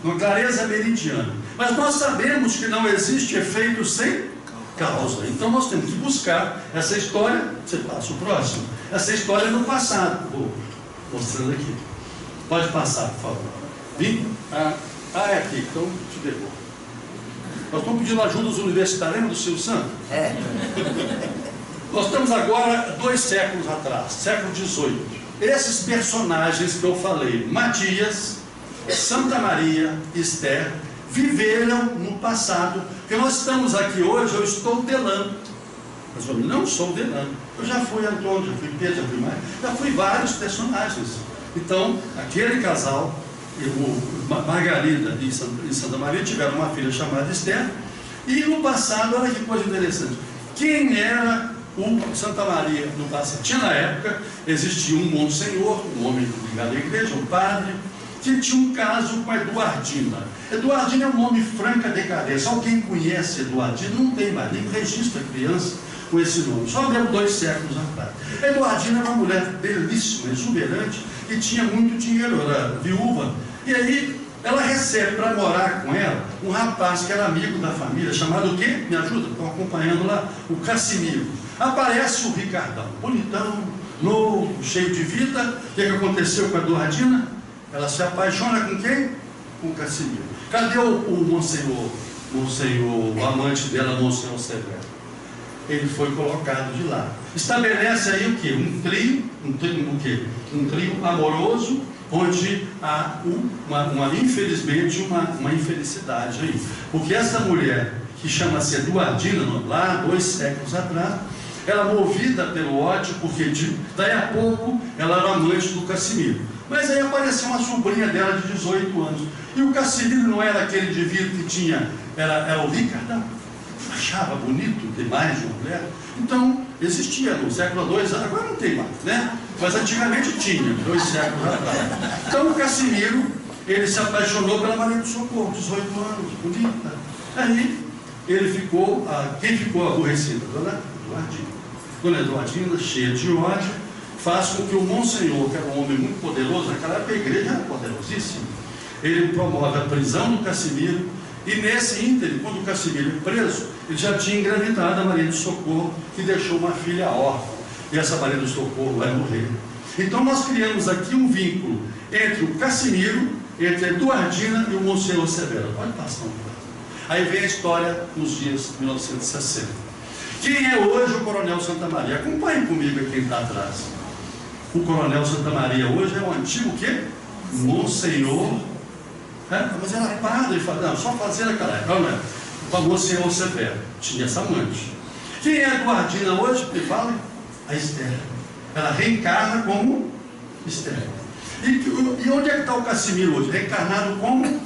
uma clareza meridiana. Mas nós sabemos que não existe efeito sem causa. Então nós temos que buscar essa história. Você passa o próximo. Essa história no passado. Vou mostrando aqui. Pode passar, por favor. Vim? É aqui, então te devolvo. Nós estamos pedindo ajuda dos universitários, lembra do Silvio Santos? É. Nós estamos agora 2 séculos atrás, século XVIII. Esses personagens que eu falei, Matias, Santa Maria, Esther, viveram no passado. Porque nós estamos aqui hoje, eu estou delando. Mas eu não sou delando. Eu já fui Antônio, já fui Pedro, já fui Maria, já fui vários personagens. Então, aquele casal, Margarida e Santa Maria, tiveram uma filha chamada Esther. E no passado, olha que coisa interessante. Quem era o Santa Maria no passado? Tinha na época, existia um monsenhor, um homem ligado à igreja, um padre, que tinha um caso com a Eduardina. Eduardina é um nome franca decadência. Alguém conhece Eduardina? Não tem mais, nem registra criança com esse nome. Só deu 2 séculos atrás. Eduardina era uma mulher belíssima, exuberante, que tinha muito dinheiro, era viúva. E aí ela recebe para morar com ela um rapaz que era amigo da família, chamado o quê? Me ajuda? Estão acompanhando lá? O Cassimiro. Aparece o Ricardão, bonitão, novo, cheio de vida. O que aconteceu com a Eduardina? Ela se apaixona com quem? Com o Cassimiro. Cadê o Monsenhor, o amante dela, Monsenhor Severo? Ele foi colocado de lado. Estabelece aí o quê? Um trio amoroso, onde há infelizmente uma infelicidade aí. Porque essa mulher, que chama-se Eduardina, lá 2 séculos atrás, ela movida pelo ódio, porque daí a pouco ela era amante do Cassimiro. Mas aí apareceu uma sobrinha dela de 18 anos. E o Cassimiro não era aquele indivíduo que tinha, era o Ricardão. Achava bonito demais de uma mulher. Então, existia no século II, agora não tem mais, né? Mas antigamente tinha, 2 séculos atrás. Então o Cassimiro, ele se apaixonou pela Maria do Socorro, 18 anos, bonita. Aí, ele ficou, quem ficou aborrecido? Dona Eduardina. Dona Eduardina, cheia de ódio, faz com que o Monsenhor, que era um homem muito poderoso, naquela época a igreja era poderosíssima, ele promove a prisão do Cassimiro, e nesse ínterim, quando o Cassimiro é preso, ele já tinha engravidado a Maria do Socorro, que deixou uma filha órfã, e essa Maria do Socorro vai morrer. Então nós criamos aqui um vínculo entre o Cassimiro, entre a Eduardina e o Monsenhor Severo. Pode passar um pouco. Aí vem a história nos dias de 1960. Quem é hoje o Coronel Santa Maria? Acompanhe comigo aqui quem está atrás. O Coronel Santa Maria hoje é o antigo o quê? Monsenhor. Mas era padre, não, só fazia naquela época, não é? O Monsenhor Severo tinha essa amante. Quem é a Eduardina hoje? Me fala. A Esther. Ela reencarna como Esther. E onde é que está o Cassimiro hoje? Reencarnado como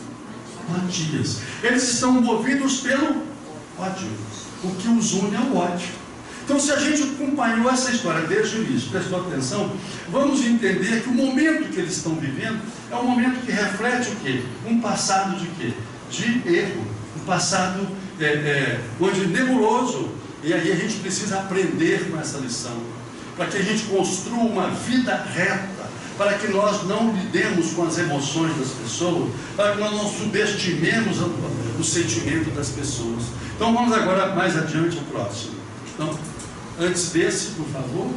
Matias. Eles estão movidos pelo ódio. O que os une é o ódio. Então, se a gente acompanhou essa história desde o início, prestou atenção, vamos entender que o momento que eles estão vivendo é um momento que reflete o quê? Um passado de quê? De erro. Um passado onde nebuloso. E aí a gente precisa aprender com essa lição, para que a gente construa uma vida reta, para que nós não lidemos com as emoções das pessoas, para que nós não subestimemos o sentimento das pessoas. Então vamos agora mais adiante ao próximo. Então, antes desse, por favor,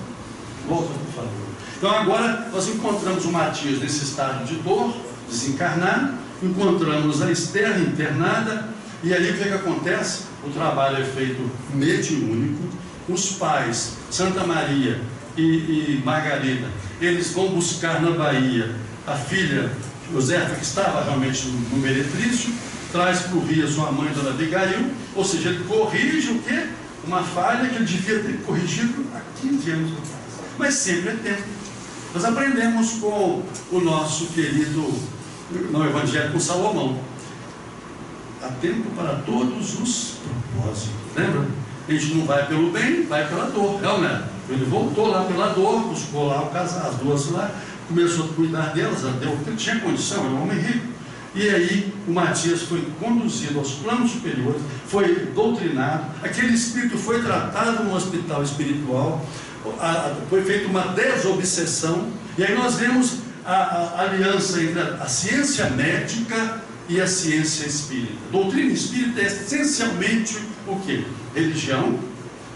volta por favor. Então agora nós encontramos o Matias nesse estado de dor, desencarnado, encontramos a Esther internada, e aí o que acontece? O trabalho é feito mediúnico, os pais, Santa Maria e Margarida, eles vão buscar na Bahia a filha Josefa, que estava realmente no meretrício, traz para o Rio a sua mãe, Dona Abigail, ou seja, ele corrige o quê? Uma falha que ele devia ter corrigido há 15 anos atrás. Mas sempre é tempo. Nós aprendemos com o nosso querido no Evangelho com Salomão. Há tempo para todos os propósitos. Lembra? A gente não vai pelo bem, vai pela dor. Não é? Ele voltou lá pela dor, buscou lá o casal, as duas lá, começou a cuidar delas, ele tinha condição, era um homem rico. E aí o Matias foi conduzido aos planos superiores, foi doutrinado, aquele espírito foi tratado no hospital espiritual, foi feita uma desobsessão, e aí nós vemos a aliança entre a ciência médica e a ciência espírita. Doutrina espírita é essencialmente o quê? Religião,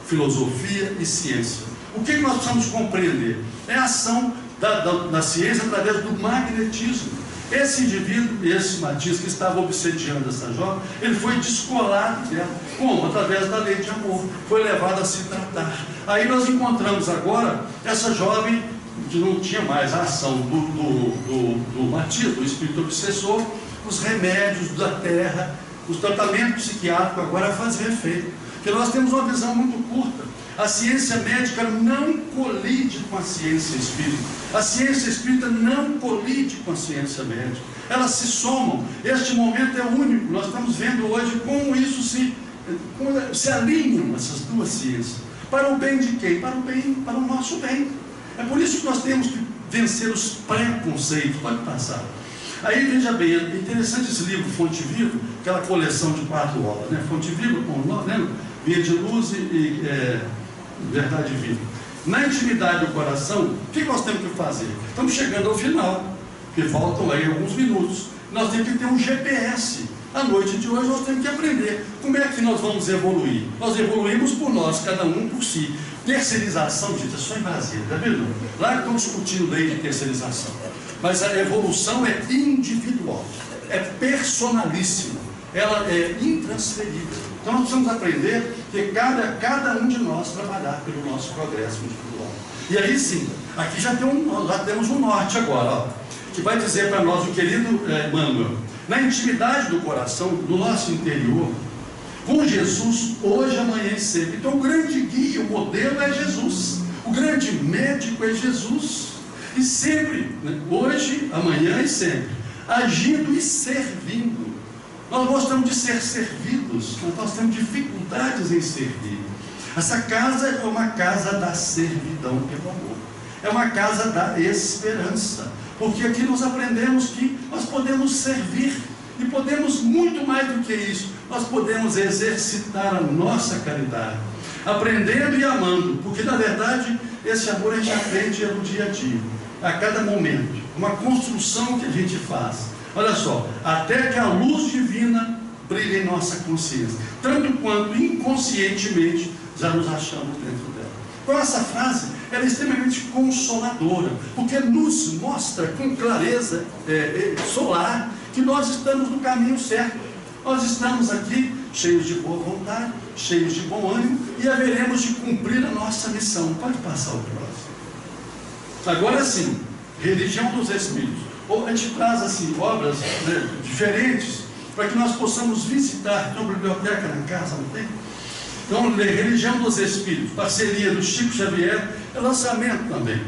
filosofia e ciência. O que nós precisamos compreender? É a ação da ciência através do magnetismo. Esse indivíduo, esse Matias que estava obsediando essa jovem, ele foi descolado dela. Como? Através da lei de amor. Foi levado a se tratar. Aí nós encontramos agora essa jovem que não tinha mais a ação do Matias, do espírito obsessor, os remédios da terra, os tratamentos psiquiátricos agora fazem efeito. Porque nós temos uma visão muito curta. A ciência médica não colide com a ciência espírita. A ciência espírita não colide com a ciência médica. Elas se somam. Este momento é único. Nós estamos vendo hoje como isso se alinham, essas duas ciências. Para o bem de quem? Para o bem, para o nosso bem. É por isso que nós temos que vencer os preconceitos. Pode passar. Aí, veja bem, é interessante esse livro Fonte Viva, aquela coleção de 4 obras, né? Fonte Viva, como nós lembra? Via de luz e verdade viva. Na intimidade do coração, o que nós temos que fazer? Estamos chegando ao final, porque faltam aí alguns minutos. Nós temos que ter um GPS. À noite de hoje nós temos que aprender como é que nós vamos evoluir. Nós evoluímos por nós, cada um por si. Terceirização, gente, é só em Brasília, tá vendo? Lá estão discutindo lei de terceirização. Mas a evolução é individual, é personalíssima, ela é intransferível. Então nós precisamos aprender que cada um de nós trabalhar pelo nosso progresso individual. E aí sim, aqui já temos um norte agora, ó, que vai dizer para nós o querido Emmanuel, na intimidade do coração, do nosso interior, com Jesus, hoje, amanhã e sempre. Então o grande guia, o modelo é Jesus, o grande médico é Jesus. E sempre, né? Hoje, amanhã e sempre, agindo e servindo. Nós gostamos de ser servidos, mas nós temos dificuldades em servir. Essa casa é uma casa da servidão pelo amor. É uma casa da esperança. Porque aqui nós aprendemos que nós podemos servir. E podemos muito mais do que isso. Nós podemos exercitar a nossa caridade. Aprendendo e amando. Porque na verdade, esse amor a gente aprende no dia a dia. A cada momento. Uma construção que a gente faz. Olha só, até que a luz divina brilhe em nossa consciência, tanto quanto inconscientemente já nos achamos dentro dela. Então essa frase ela é extremamente consoladora, porque nos mostra com clareza solar que nós estamos no caminho certo. Nós estamos aqui cheios de boa vontade, cheios de bom ânimo e haveremos de cumprir a nossa missão. Pode passar o próximo. Agora sim, religião dos espíritos. Ou a gente traz assim, obras diferentes, para que nós possamos visitar. Tem uma biblioteca na casa, não tem? Então, religião dos espíritos, parceria do Chico Xavier, é lançamento também.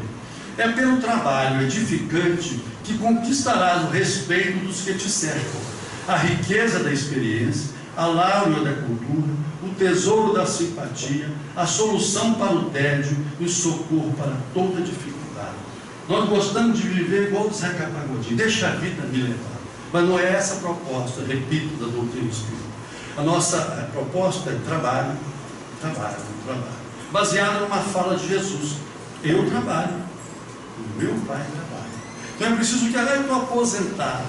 É pelo trabalho edificante que conquistarás o respeito dos que te cercam, a riqueza da experiência, a láurea da cultura, o tesouro da simpatia, a solução para o tédio e o socorro para toda dificuldade. Nós gostamos de viver igual o Zeca Pagodinho, deixa a vida me levar. Mas não é essa a proposta, repito, da doutrina espírita. A nossa proposta é trabalho, baseada numa fala de Jesus. Eu trabalho, o meu pai trabalha. Então é preciso que eu estou aposentado.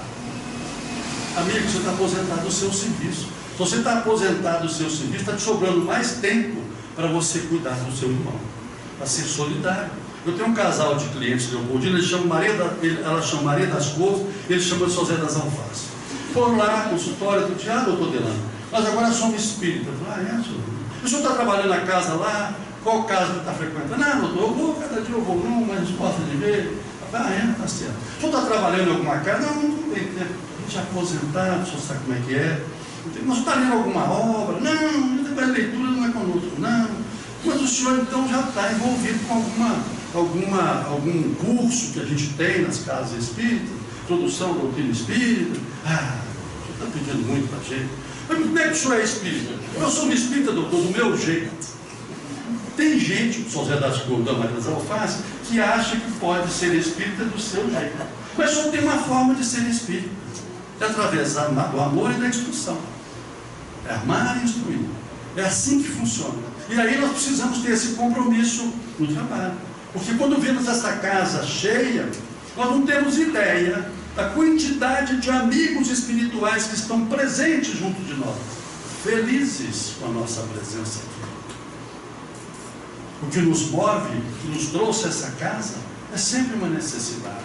Amigo, você está aposentado do seu serviço. Se você está aposentado do seu serviço, está te sobrando mais tempo para você cuidar do seu irmão, para ser solidário. Eu tenho um casal de clientes, Leopoldina, ela chama Maria das Couves, ele chama São José das Alfaces. Foram lá, consultório, do Tiago, doutor Delano, nós agora somos espíritas. Senhor? O senhor está trabalhando na casa lá? Qual casa que está frequentando? Não, doutor, eu vou, cada dia eu vou, não, mas não gosta de ver. Está certo. O senhor está trabalhando em alguma casa? Não, não tem tempo. A gente é aposentado, o senhor sabe como é que é. Mas está lendo alguma obra? Não, a leitura não é conosco, não. Mas o senhor então já está envolvido com algum curso que a gente tem nas casas espíritas, introdução à doutrina espírita. O senhor está pedindo muito para a gente. Mas como é que o senhor é espírita? Eu sou um espírita, doutor, do meu jeito. Tem gente, o São José das Couves, da Maria das Alfaces, que acha que pode ser espírita do seu jeito. Mas só tem uma forma de ser espírita. É através do amor e da instrução. É amar e instruir. É assim que funciona. E aí nós precisamos ter esse compromisso no trabalho. Porque quando vemos essa casa cheia, nós não temos ideia da quantidade de amigos espirituais que estão presentes junto de nós. Felizes com a nossa presença aqui. O que nos move, o que nos trouxe essa casa, é sempre uma necessidade.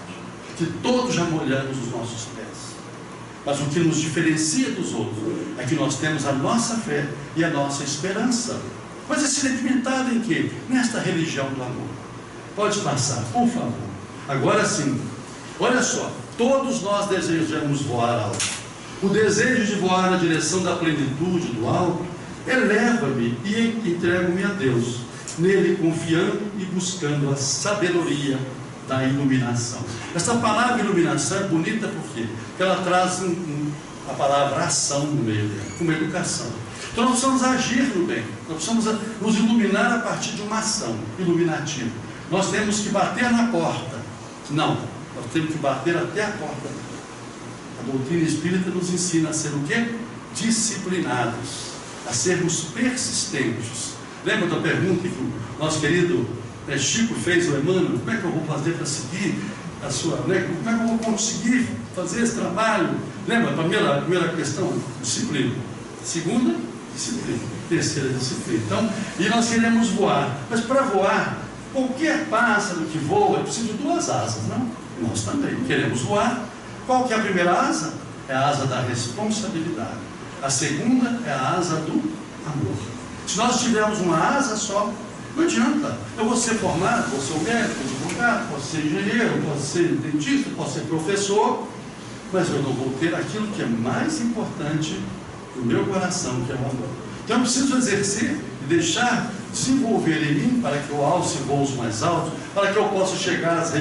Que todos já molhamos os nossos pés. Mas o que nos diferencia dos outros é que nós temos a nossa fé e a nossa esperança. Mas é sedimentado em quê? Nesta religião do amor. Pode passar, por favor. Agora sim, olha só, todos nós desejamos voar alto. O desejo de voar na direção da plenitude do alto eleva-me e entrego-me a Deus, nele confiando e buscando a sabedoria da iluminação. Essa palavra iluminação é bonita porque ela traz a palavra ação no meio dela, uma educação. Então nós precisamos agir no bem, nós precisamos nos iluminar a partir de uma ação iluminativa. Nós temos que bater na porta. Não, nós temos que bater até a porta. A doutrina espírita nos ensina a ser o quê? Disciplinados, a sermos persistentes. Lembra da pergunta que o nosso querido Chico fez ao Emmanuel? Como é que eu vou fazer para seguir a sua... Como é que eu vou conseguir fazer esse trabalho? Lembra? A primeira questão, disciplina. Segunda, disciplina. Terceira, disciplina. Então, e nós queremos voar. Mas para voar, qualquer pássaro que voa precisa de duas asas, não? Nós também queremos voar. Qual que é a primeira asa? É a asa da responsabilidade. A segunda é a asa do amor. Se nós tivermos uma asa só, não adianta. Eu vou ser formado, vou ser médico, advogado, posso ser engenheiro, posso ser dentista, posso ser professor, mas eu não vou ter aquilo que é mais importante no meu coração, que é o amor. Então eu preciso exercer e deixar desenvolver em mim para que eu alce voos mais altos, para que eu possa chegar às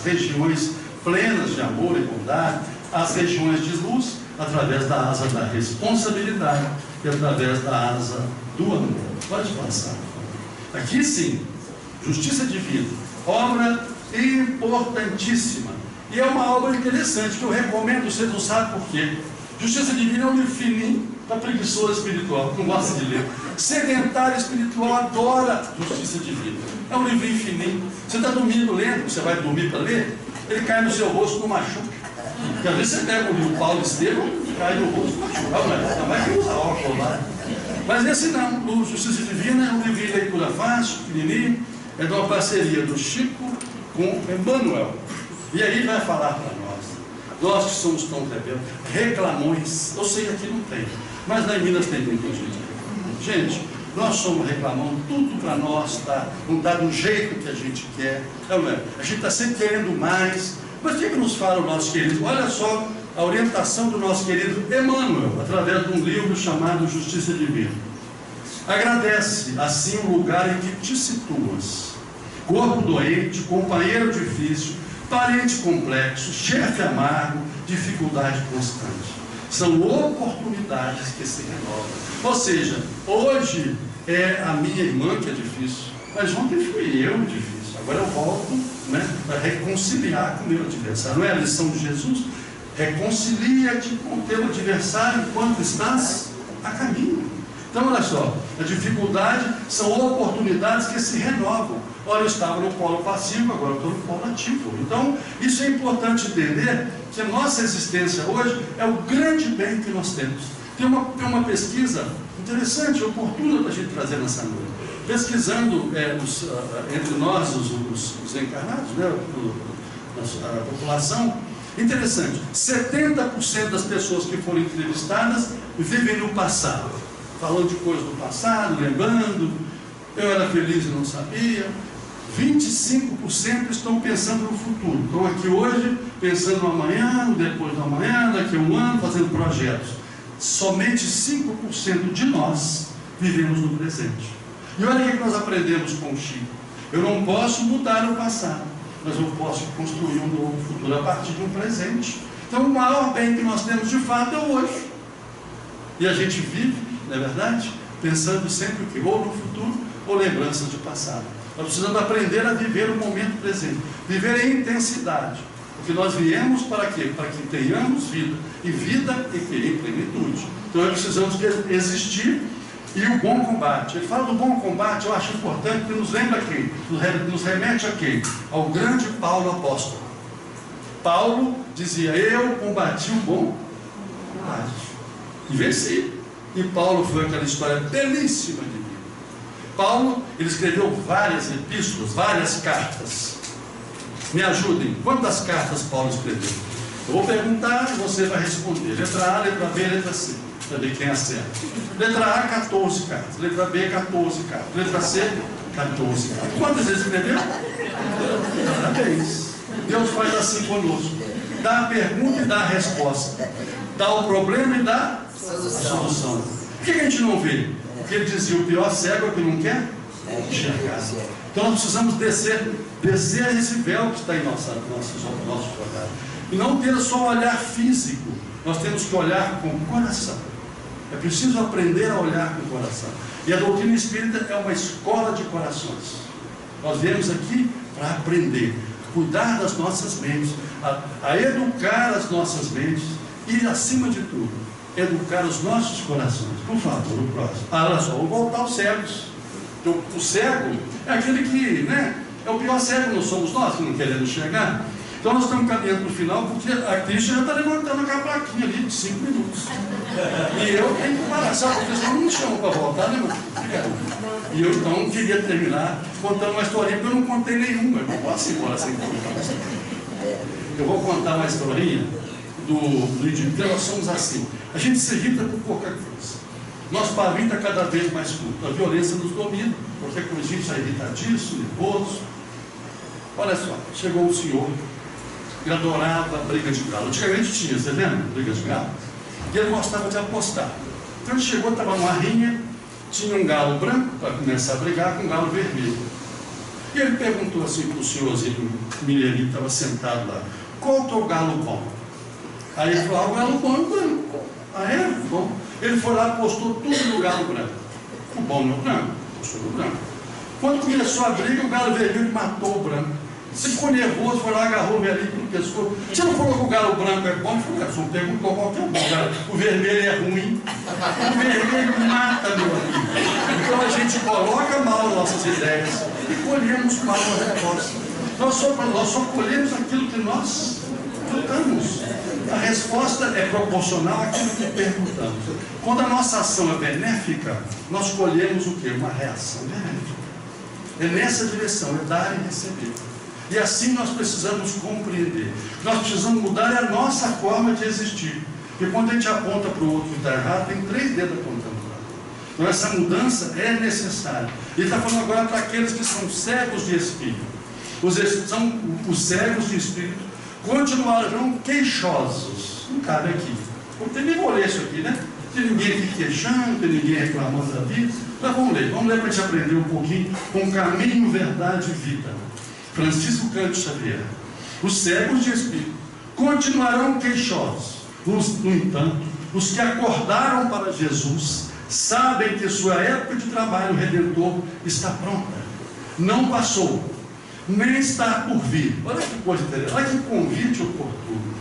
regiões plenas de amor e bondade, às regiões de luz, através da asa da responsabilidade e através da asa do amor. Pode passar. Aqui sim, justiça divina, obra importantíssima. E é uma obra interessante que eu recomendo, você não sabe por quê. Justiça divina é um livro fininho para preguiçoso espiritual, que não gosta de ler. Sedentário espiritual adora justiça divina. É um livrinho fininho. Você está dormindo lendo, você vai dormir para ler, ele cai no seu rosto, não machuca. Porque às vezes você pega o livro Paulo Estevam, cai no rosto, machuca. Não vai que usa óculos lá. Mas esse não, o Justiça Divina é um livro de leitura fácil, pequenininho, é de uma parceria do Chico com Emmanuel. E aí vai falar para nós que somos tão rebeldes, reclamões. Eu sei que aqui não tem, mas lá em Minas tem muita gente. Gente, nós somos reclamando, tudo para nós não está do jeito que a gente quer. A gente está sempre querendo mais. Mas o que nos fala o nosso querido? Olha só a orientação do nosso querido Emmanuel, através de um livro chamado Justiça Divina. Agradece, assim, o lugar em que te situas. Corpo doente, companheiro difícil, parente complexo, chefe amargo, dificuldade constante. São oportunidades que se renovam. Ou seja, hoje é a minha irmã que é difícil, mas ontem fui eu difícil. Agora eu volto, para reconciliar com o meu adversário. Não é a lição de Jesus? Reconcilia-te com o teu adversário enquanto estás a caminho. Então, olha só, a dificuldade são oportunidades que se renovam. Olha, eu estava no polo passivo, agora eu estou no polo ativo. Então, isso é importante entender, que a nossa existência hoje é o grande bem que nós temos. Tem uma pesquisa interessante, oportuna para a gente trazer nessa noite. Pesquisando entre nós, os encarnados, né, a população, interessante, 70% das pessoas que foram entrevistadas vivem no passado, falando de coisas do passado, lembrando, eu era feliz e não sabia. 25% estão pensando no futuro, estão aqui hoje pensando no amanhã, no depois do amanhã, daqui a um ano, fazendo projetos. Somente 5% de nós vivemos no presente. E olha o que nós aprendemos com o Chico. Eu não posso mudar o passado, mas eu posso construir um novo futuro a partir de um presente. Então o maior bem que nós temos de fato é o hoje. E a gente vive, não é verdade? Pensando sempre o que ou no futuro ou lembranças de passado. Nós precisamos aprender a viver o momento presente, viver em intensidade, porque nós viemos para quê? Para que tenhamos vida, e vida em plenitude. Então nós precisamos existir, e o bom combate. Ele fala do bom combate, eu acho importante, porque nos lembra quem? Nos remete a quem? Ao grande Paulo apóstolo. Paulo dizia, eu combati o bom combate, e venci. E Paulo foi aquela história belíssima de vida. Paulo, ele escreveu várias epístolas, várias cartas. Me ajudem, quantas cartas Paulo escreveu? Eu vou perguntar e você vai responder. Letra A, letra B, letra C, para ver quem acerta. Letra A, 14 cartas. Letra B, 14 cartas. Letra C, 14 cartas. Quantas ele escreveu? Parabéns. Deus faz assim conosco. Dá a pergunta e dá a resposta. Dá o problema e dá a solução. Por que a gente não vê? Porque ele dizia, o pior cego é o que não quer enxergar. Então nós precisamos descer esse véu que está em nossos olhares. E não ter só o olhar físico, nós temos que olhar com o coração. É preciso aprender a olhar com o coração. E a doutrina espírita é uma escola de corações. Nós viemos aqui para aprender, cuidar das nossas mentes, a educar as nossas mentes e, acima de tudo, educar os nossos corações. Por favor, o próximo. Olha só, vou voltar aos cegos. O cego é aquele que, é o pior cego, não somos nós que não queremos enxergar. Então nós estamos caminhando para o final, porque a Cristian já está levantando aquela plaquinha ali de 5 minutos. E eu tenho que parar, sabe? Porque senão não me chamam para voltar, né, mano? E eu então queria terminar contando uma historinha, porque eu não contei nenhuma. Eu não posso ir embora sem contar. Eu vou contar uma historinha do indivíduo. Nós somos assim. A gente se irrita por qualquer coisa. Nosso pavio está cada vez mais curto. A violência nos domina. Qualquer coisa a gente está irritadíssimo, nervoso. Olha só, chegou um senhor que adorava briga de galo. Antigamente tinha, você lembra? Briga de galo. E ele gostava de apostar. Então ele chegou, estava numa rinha, tinha um galo branco para começar a brigar com um galo vermelho. E ele perguntou assim para o senhorzinho mineirinho que estava sentado lá, qual que é o galo bom? Aí ele falou, o galo bom é o branco. Ah, é? Bom. Ele foi lá e postou tudo no galo branco. O bom no branco, postou no branco. Quando começou a briga, o galo vermelho matou o branco. Você ficou nervoso, foi lá, agarrou o velhinho pelo pescoço. Você não falou que o galo branco é bom? Ele falou, você perguntou qual que é o bom. O vermelho é ruim. O vermelho mata, meu amigo. Então a gente coloca mal nossas ideias e colhemos mal a resposta. Nós só colhemos aquilo que nós perguntamos. A resposta é proporcional àquilo que perguntamos. Quando a nossa ação é benéfica, nós colhemos o quê? Uma reação benéfica. É nessa direção, é dar e receber. E assim nós precisamos compreender. Nós precisamos mudar a nossa forma de existir. Porque quando a gente aponta para o outro que está errado, tem 3 dedos apontando para o outro. Então essa mudança é necessária. Ele está falando agora para aqueles que são cegos de espírito. Os cegos de espírito continuarão queixosos. Não cabe aqui. Porque nem vou ler isso aqui, né? Tem ninguém aqui queixando, tem ninguém reclamando da vida. Mas vamos ler para a gente aprender um pouquinho com caminho, verdade e vida. Francisco Cândido Xavier. Os cegos de espírito continuarão queixosos. No entanto, os que acordaram para Jesus sabem que sua época de trabalho redentor está pronta. Não passou, nem está por vir. Olha que coisa interessante, olha que convite oportuno.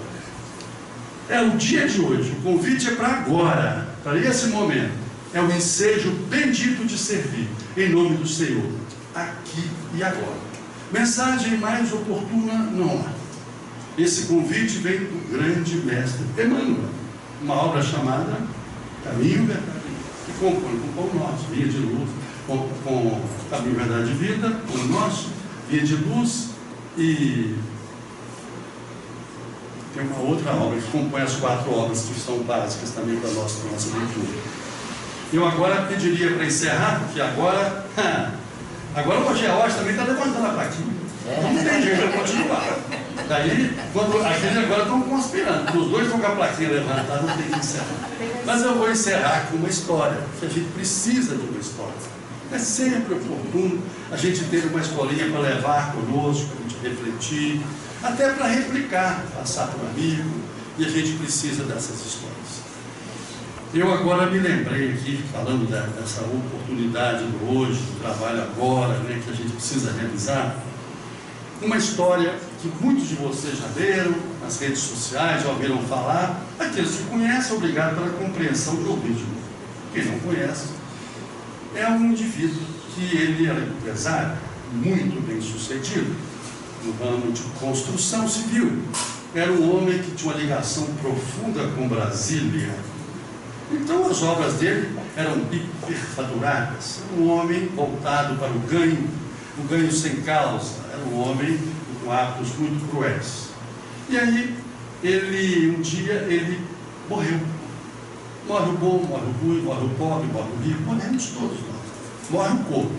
É o dia de hoje, o convite é para agora, para esse momento. É o ensejo bendito de servir, em nome do Senhor, aqui e agora. Mensagem mais oportuna não há. Esse convite vem do grande mestre Emmanuel, uma obra chamada caminho, verdade, que compõe com o pão nosso, via de luz, com caminho, verdade e vida, pão nosso, via de luz, e tem uma outra obra que compõe as 4 obras que são básicas também para a nossa leitura. Eu agora pediria para encerrar, porque agora o Roger também está levantando a plaquinha. Não tem jeito de continuar. Daí, aqueles agora estão conspirando. Os dois estão com a plaquinha levantada, não tem que encerrar. Mas eu vou encerrar com uma história, que a gente precisa de uma história. É sempre oportuno a gente ter uma escolinha para levar conosco, para a gente refletir, até para replicar, passar para o amigo, e a gente precisa dessas histórias. Eu agora me lembrei aqui, falando dessa oportunidade do hoje, do trabalho agora, né, que a gente precisa realizar, uma história que muitos de vocês já leram nas redes sociais, já ouviram falar. Aqueles que conhecem, obrigado pela compreensão de ouvir de novo. Quem não conhece, é um indivíduo que ele era empresário, muito bem sucedido, no ramo de construção civil. Era um homem que tinha uma ligação profunda com Brasília. Então as obras dele eram hiperfaturadas. Era um homem voltado para o ganho sem causa. Era um homem com hábitos muito cruéis. E aí, um dia ele morreu. Morre o bom, morre o ruim, morre o pobre, morre o rico, morremos todos nós. Morre o corpo,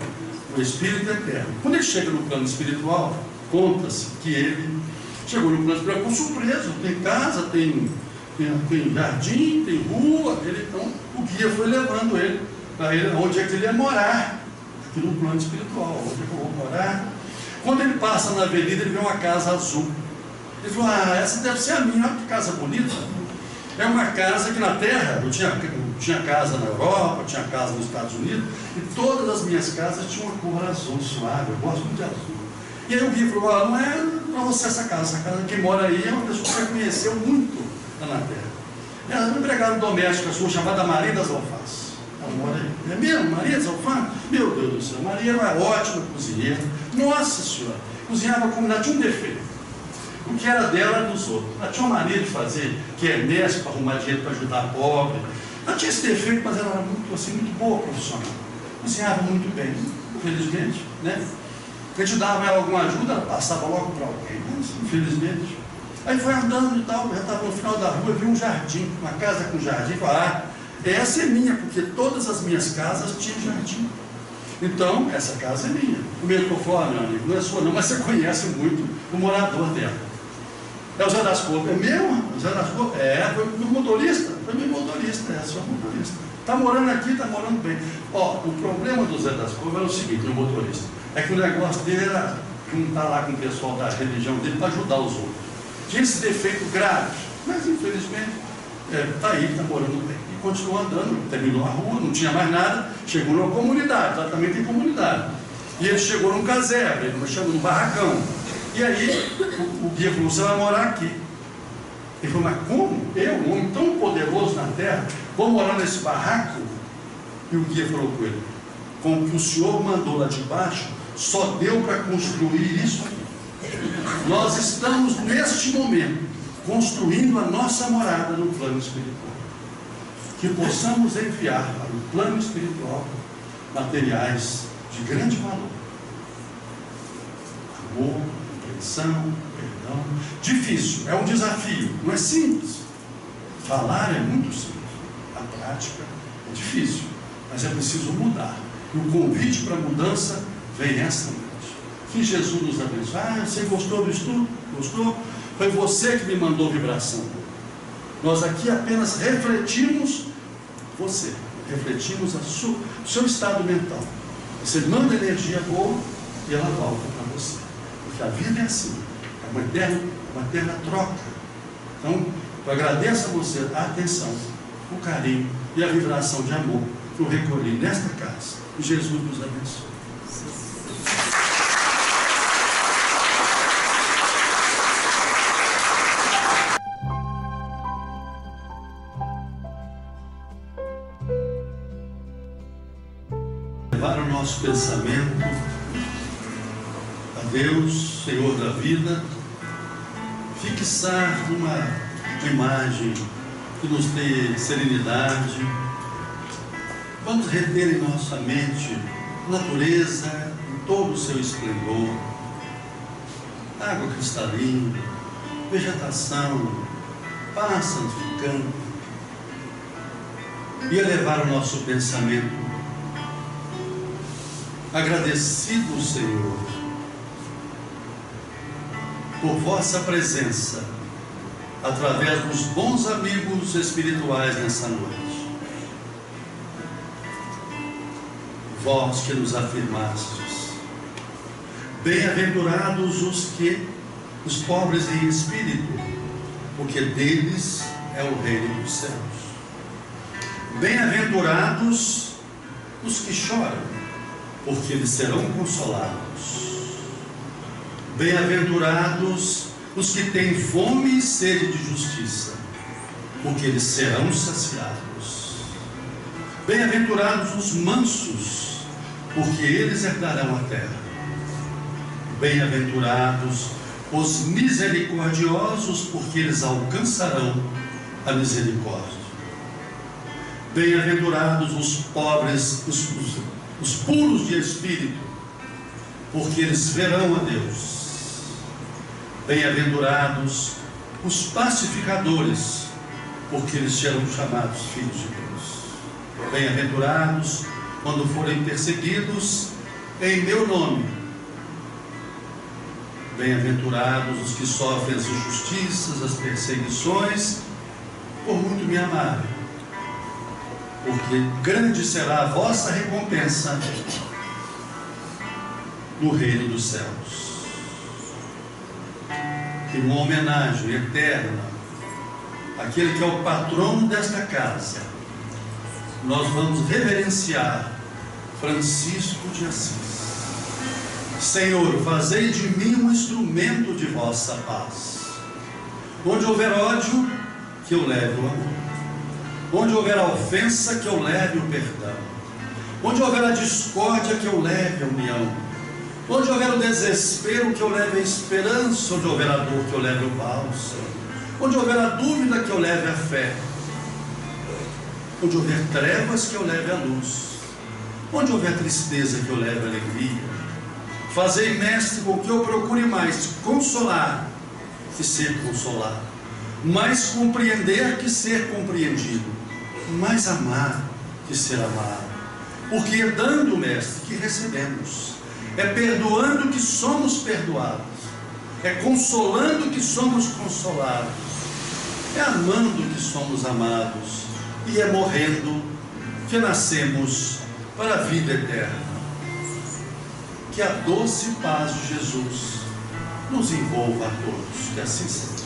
o espírito eterno. Quando ele chega no plano espiritual, conta-se que ele chegou no plano espiritual com surpresa. Tem casa, tem jardim, tem rua. Então o guia foi levando ele para onde é que ele ia morar, aqui no plano espiritual, onde é que eu vou morar. Quando ele passa na avenida, ele vê uma casa azul. Ele falou: essa deve ser a minha. Olha que casa bonita. É uma casa que na Terra, eu tinha casa na Europa, tinha casa nos Estados Unidos, e todas as minhas casas tinham uma cor azul suave. Eu gosto muito de azul. E aí o guia falou: não é para você essa casa que mora aí é uma pessoa que você conheceu muito lá na Terra. É uma empregada doméstica sua chamada Maria das Alfaces. Ela mora aí. É mesmo? Maria das Alfaces? Meu Deus do céu, Maria era uma ótima cozinheira. Nossa Senhora, cozinhava como ela tinha um defeito. O que era dela era dos outros. Ela tinha uma maneira de fazer quermesse para arrumar dinheiro para ajudar pobre. Ela tinha esse defeito, mas ela era muito boa profissional. Cozinhava muito bem, infelizmente, né? A gente dava ela alguma ajuda, ela passava logo para alguém, mas infelizmente. Aí foi andando e tal, já estava no final da rua, viu um jardim, uma casa com jardim, falou: essa é minha, porque todas as minhas casas tinham jardim. Então, essa casa é minha. O mesmo falou: meu amigo, não é sua não, mas você conhece muito o morador dela. É o Zé das Couves. É mesmo? O Zé das Couves? Foi meu motorista. Foi meu motorista, seu motorista. Está morando aqui, está morando bem. O problema do Zé das Couves era o seguinte, meu motorista, é que o negócio dele era juntar lá com o pessoal da religião dele para ajudar os outros. Tinha esse defeito grave, mas infelizmente está aí, está morando bem. E continuou andando, terminou a rua, não tinha mais nada, chegou numa comunidade, lá também tem comunidade. E ele chegou num casebre, ele chegou num barracão. E aí o guia falou: você vai morar aqui. Ele falou: mas como? Eu, um homem tão poderoso na terra, vou morar nesse barraco? E o guia falou com ele: com o que o senhor mandou lá de baixo, só deu para construir isso aqui. Nós estamos neste momento construindo a nossa morada no plano espiritual, que possamos enviar para o plano espiritual materiais de grande valor: amor, compreensão, perdão. Difícil, é um desafio, não é simples. Falar é muito simples, a prática é difícil, mas é preciso mudar. E o convite para a mudança vem esta noite. Que Jesus nos abençoe. Você gostou do estudo? Gostou? Foi você que me mandou vibração. Nós aqui apenas refletimos refletimos o seu estado mental. Você manda energia boa e ela volta para você. Porque a vida é assim, é uma eterna troca. Então, eu agradeço a você a atenção, o carinho e a vibração de amor que eu recolhi nesta casa. E Jesus nos abençoe. Levar o nosso pensamento a Deus, Senhor da vida, fixar uma imagem que nos dê serenidade, Vamos reter em nossa mente a natureza em todo o seu esplendor, água cristalina, vegetação, pássaros de campo, e elevar o nosso pensamento, agradecido, Senhor, por vossa presença, através dos bons amigos espirituais nessa noite. Vós que nos afirmastes, bem-aventurados os pobres em espírito, porque deles é o reino dos céus. Bem-aventurados os que choram, porque eles serão consolados. Bem-aventurados os que têm fome e sede de justiça, porque eles serão saciados. Bem-aventurados os mansos, porque eles herdarão a terra. Bem-aventurados os misericordiosos, porque eles alcançarão a misericórdia. Bem-aventurados os pobres, os puros de espírito, porque eles verão a Deus. Bem-aventurados os pacificadores, porque eles serão chamados filhos de Deus. Bem-aventurados quando forem perseguidos em meu nome. Bem-aventurados os que sofrem as injustiças, as perseguições, por muito me amarem, porque grande será a vossa recompensa no reino dos céus. E uma homenagem eterna àquele que é o patrono desta casa, nós vamos reverenciar Francisco de Assis. Senhor, fazei de mim um instrumento de vossa paz. Onde houver ódio, que eu leve o amor. Onde houver a ofensa, que eu leve o perdão. Onde houver a discórdia, que eu leve a união. Onde houver o desespero, que eu leve a esperança. Onde houver a dor, que eu leve o bálsamo. Onde houver a dúvida, que eu leve a fé. Onde houver trevas, que eu leve a luz. Onde houver tristeza, que eu leve a alegria. Fazei, mestre, com que eu procure mais consolar que ser consolado, mais compreender que ser compreendido, mais amar que ser amado. Porque é dando, mestre, que recebemos, é perdoando que somos perdoados, é consolando que somos consolados, é amando que somos amados, e é morrendo que nascemos para a vida eterna. Que a doce paz de Jesus nos envolva a todos, que assim seja.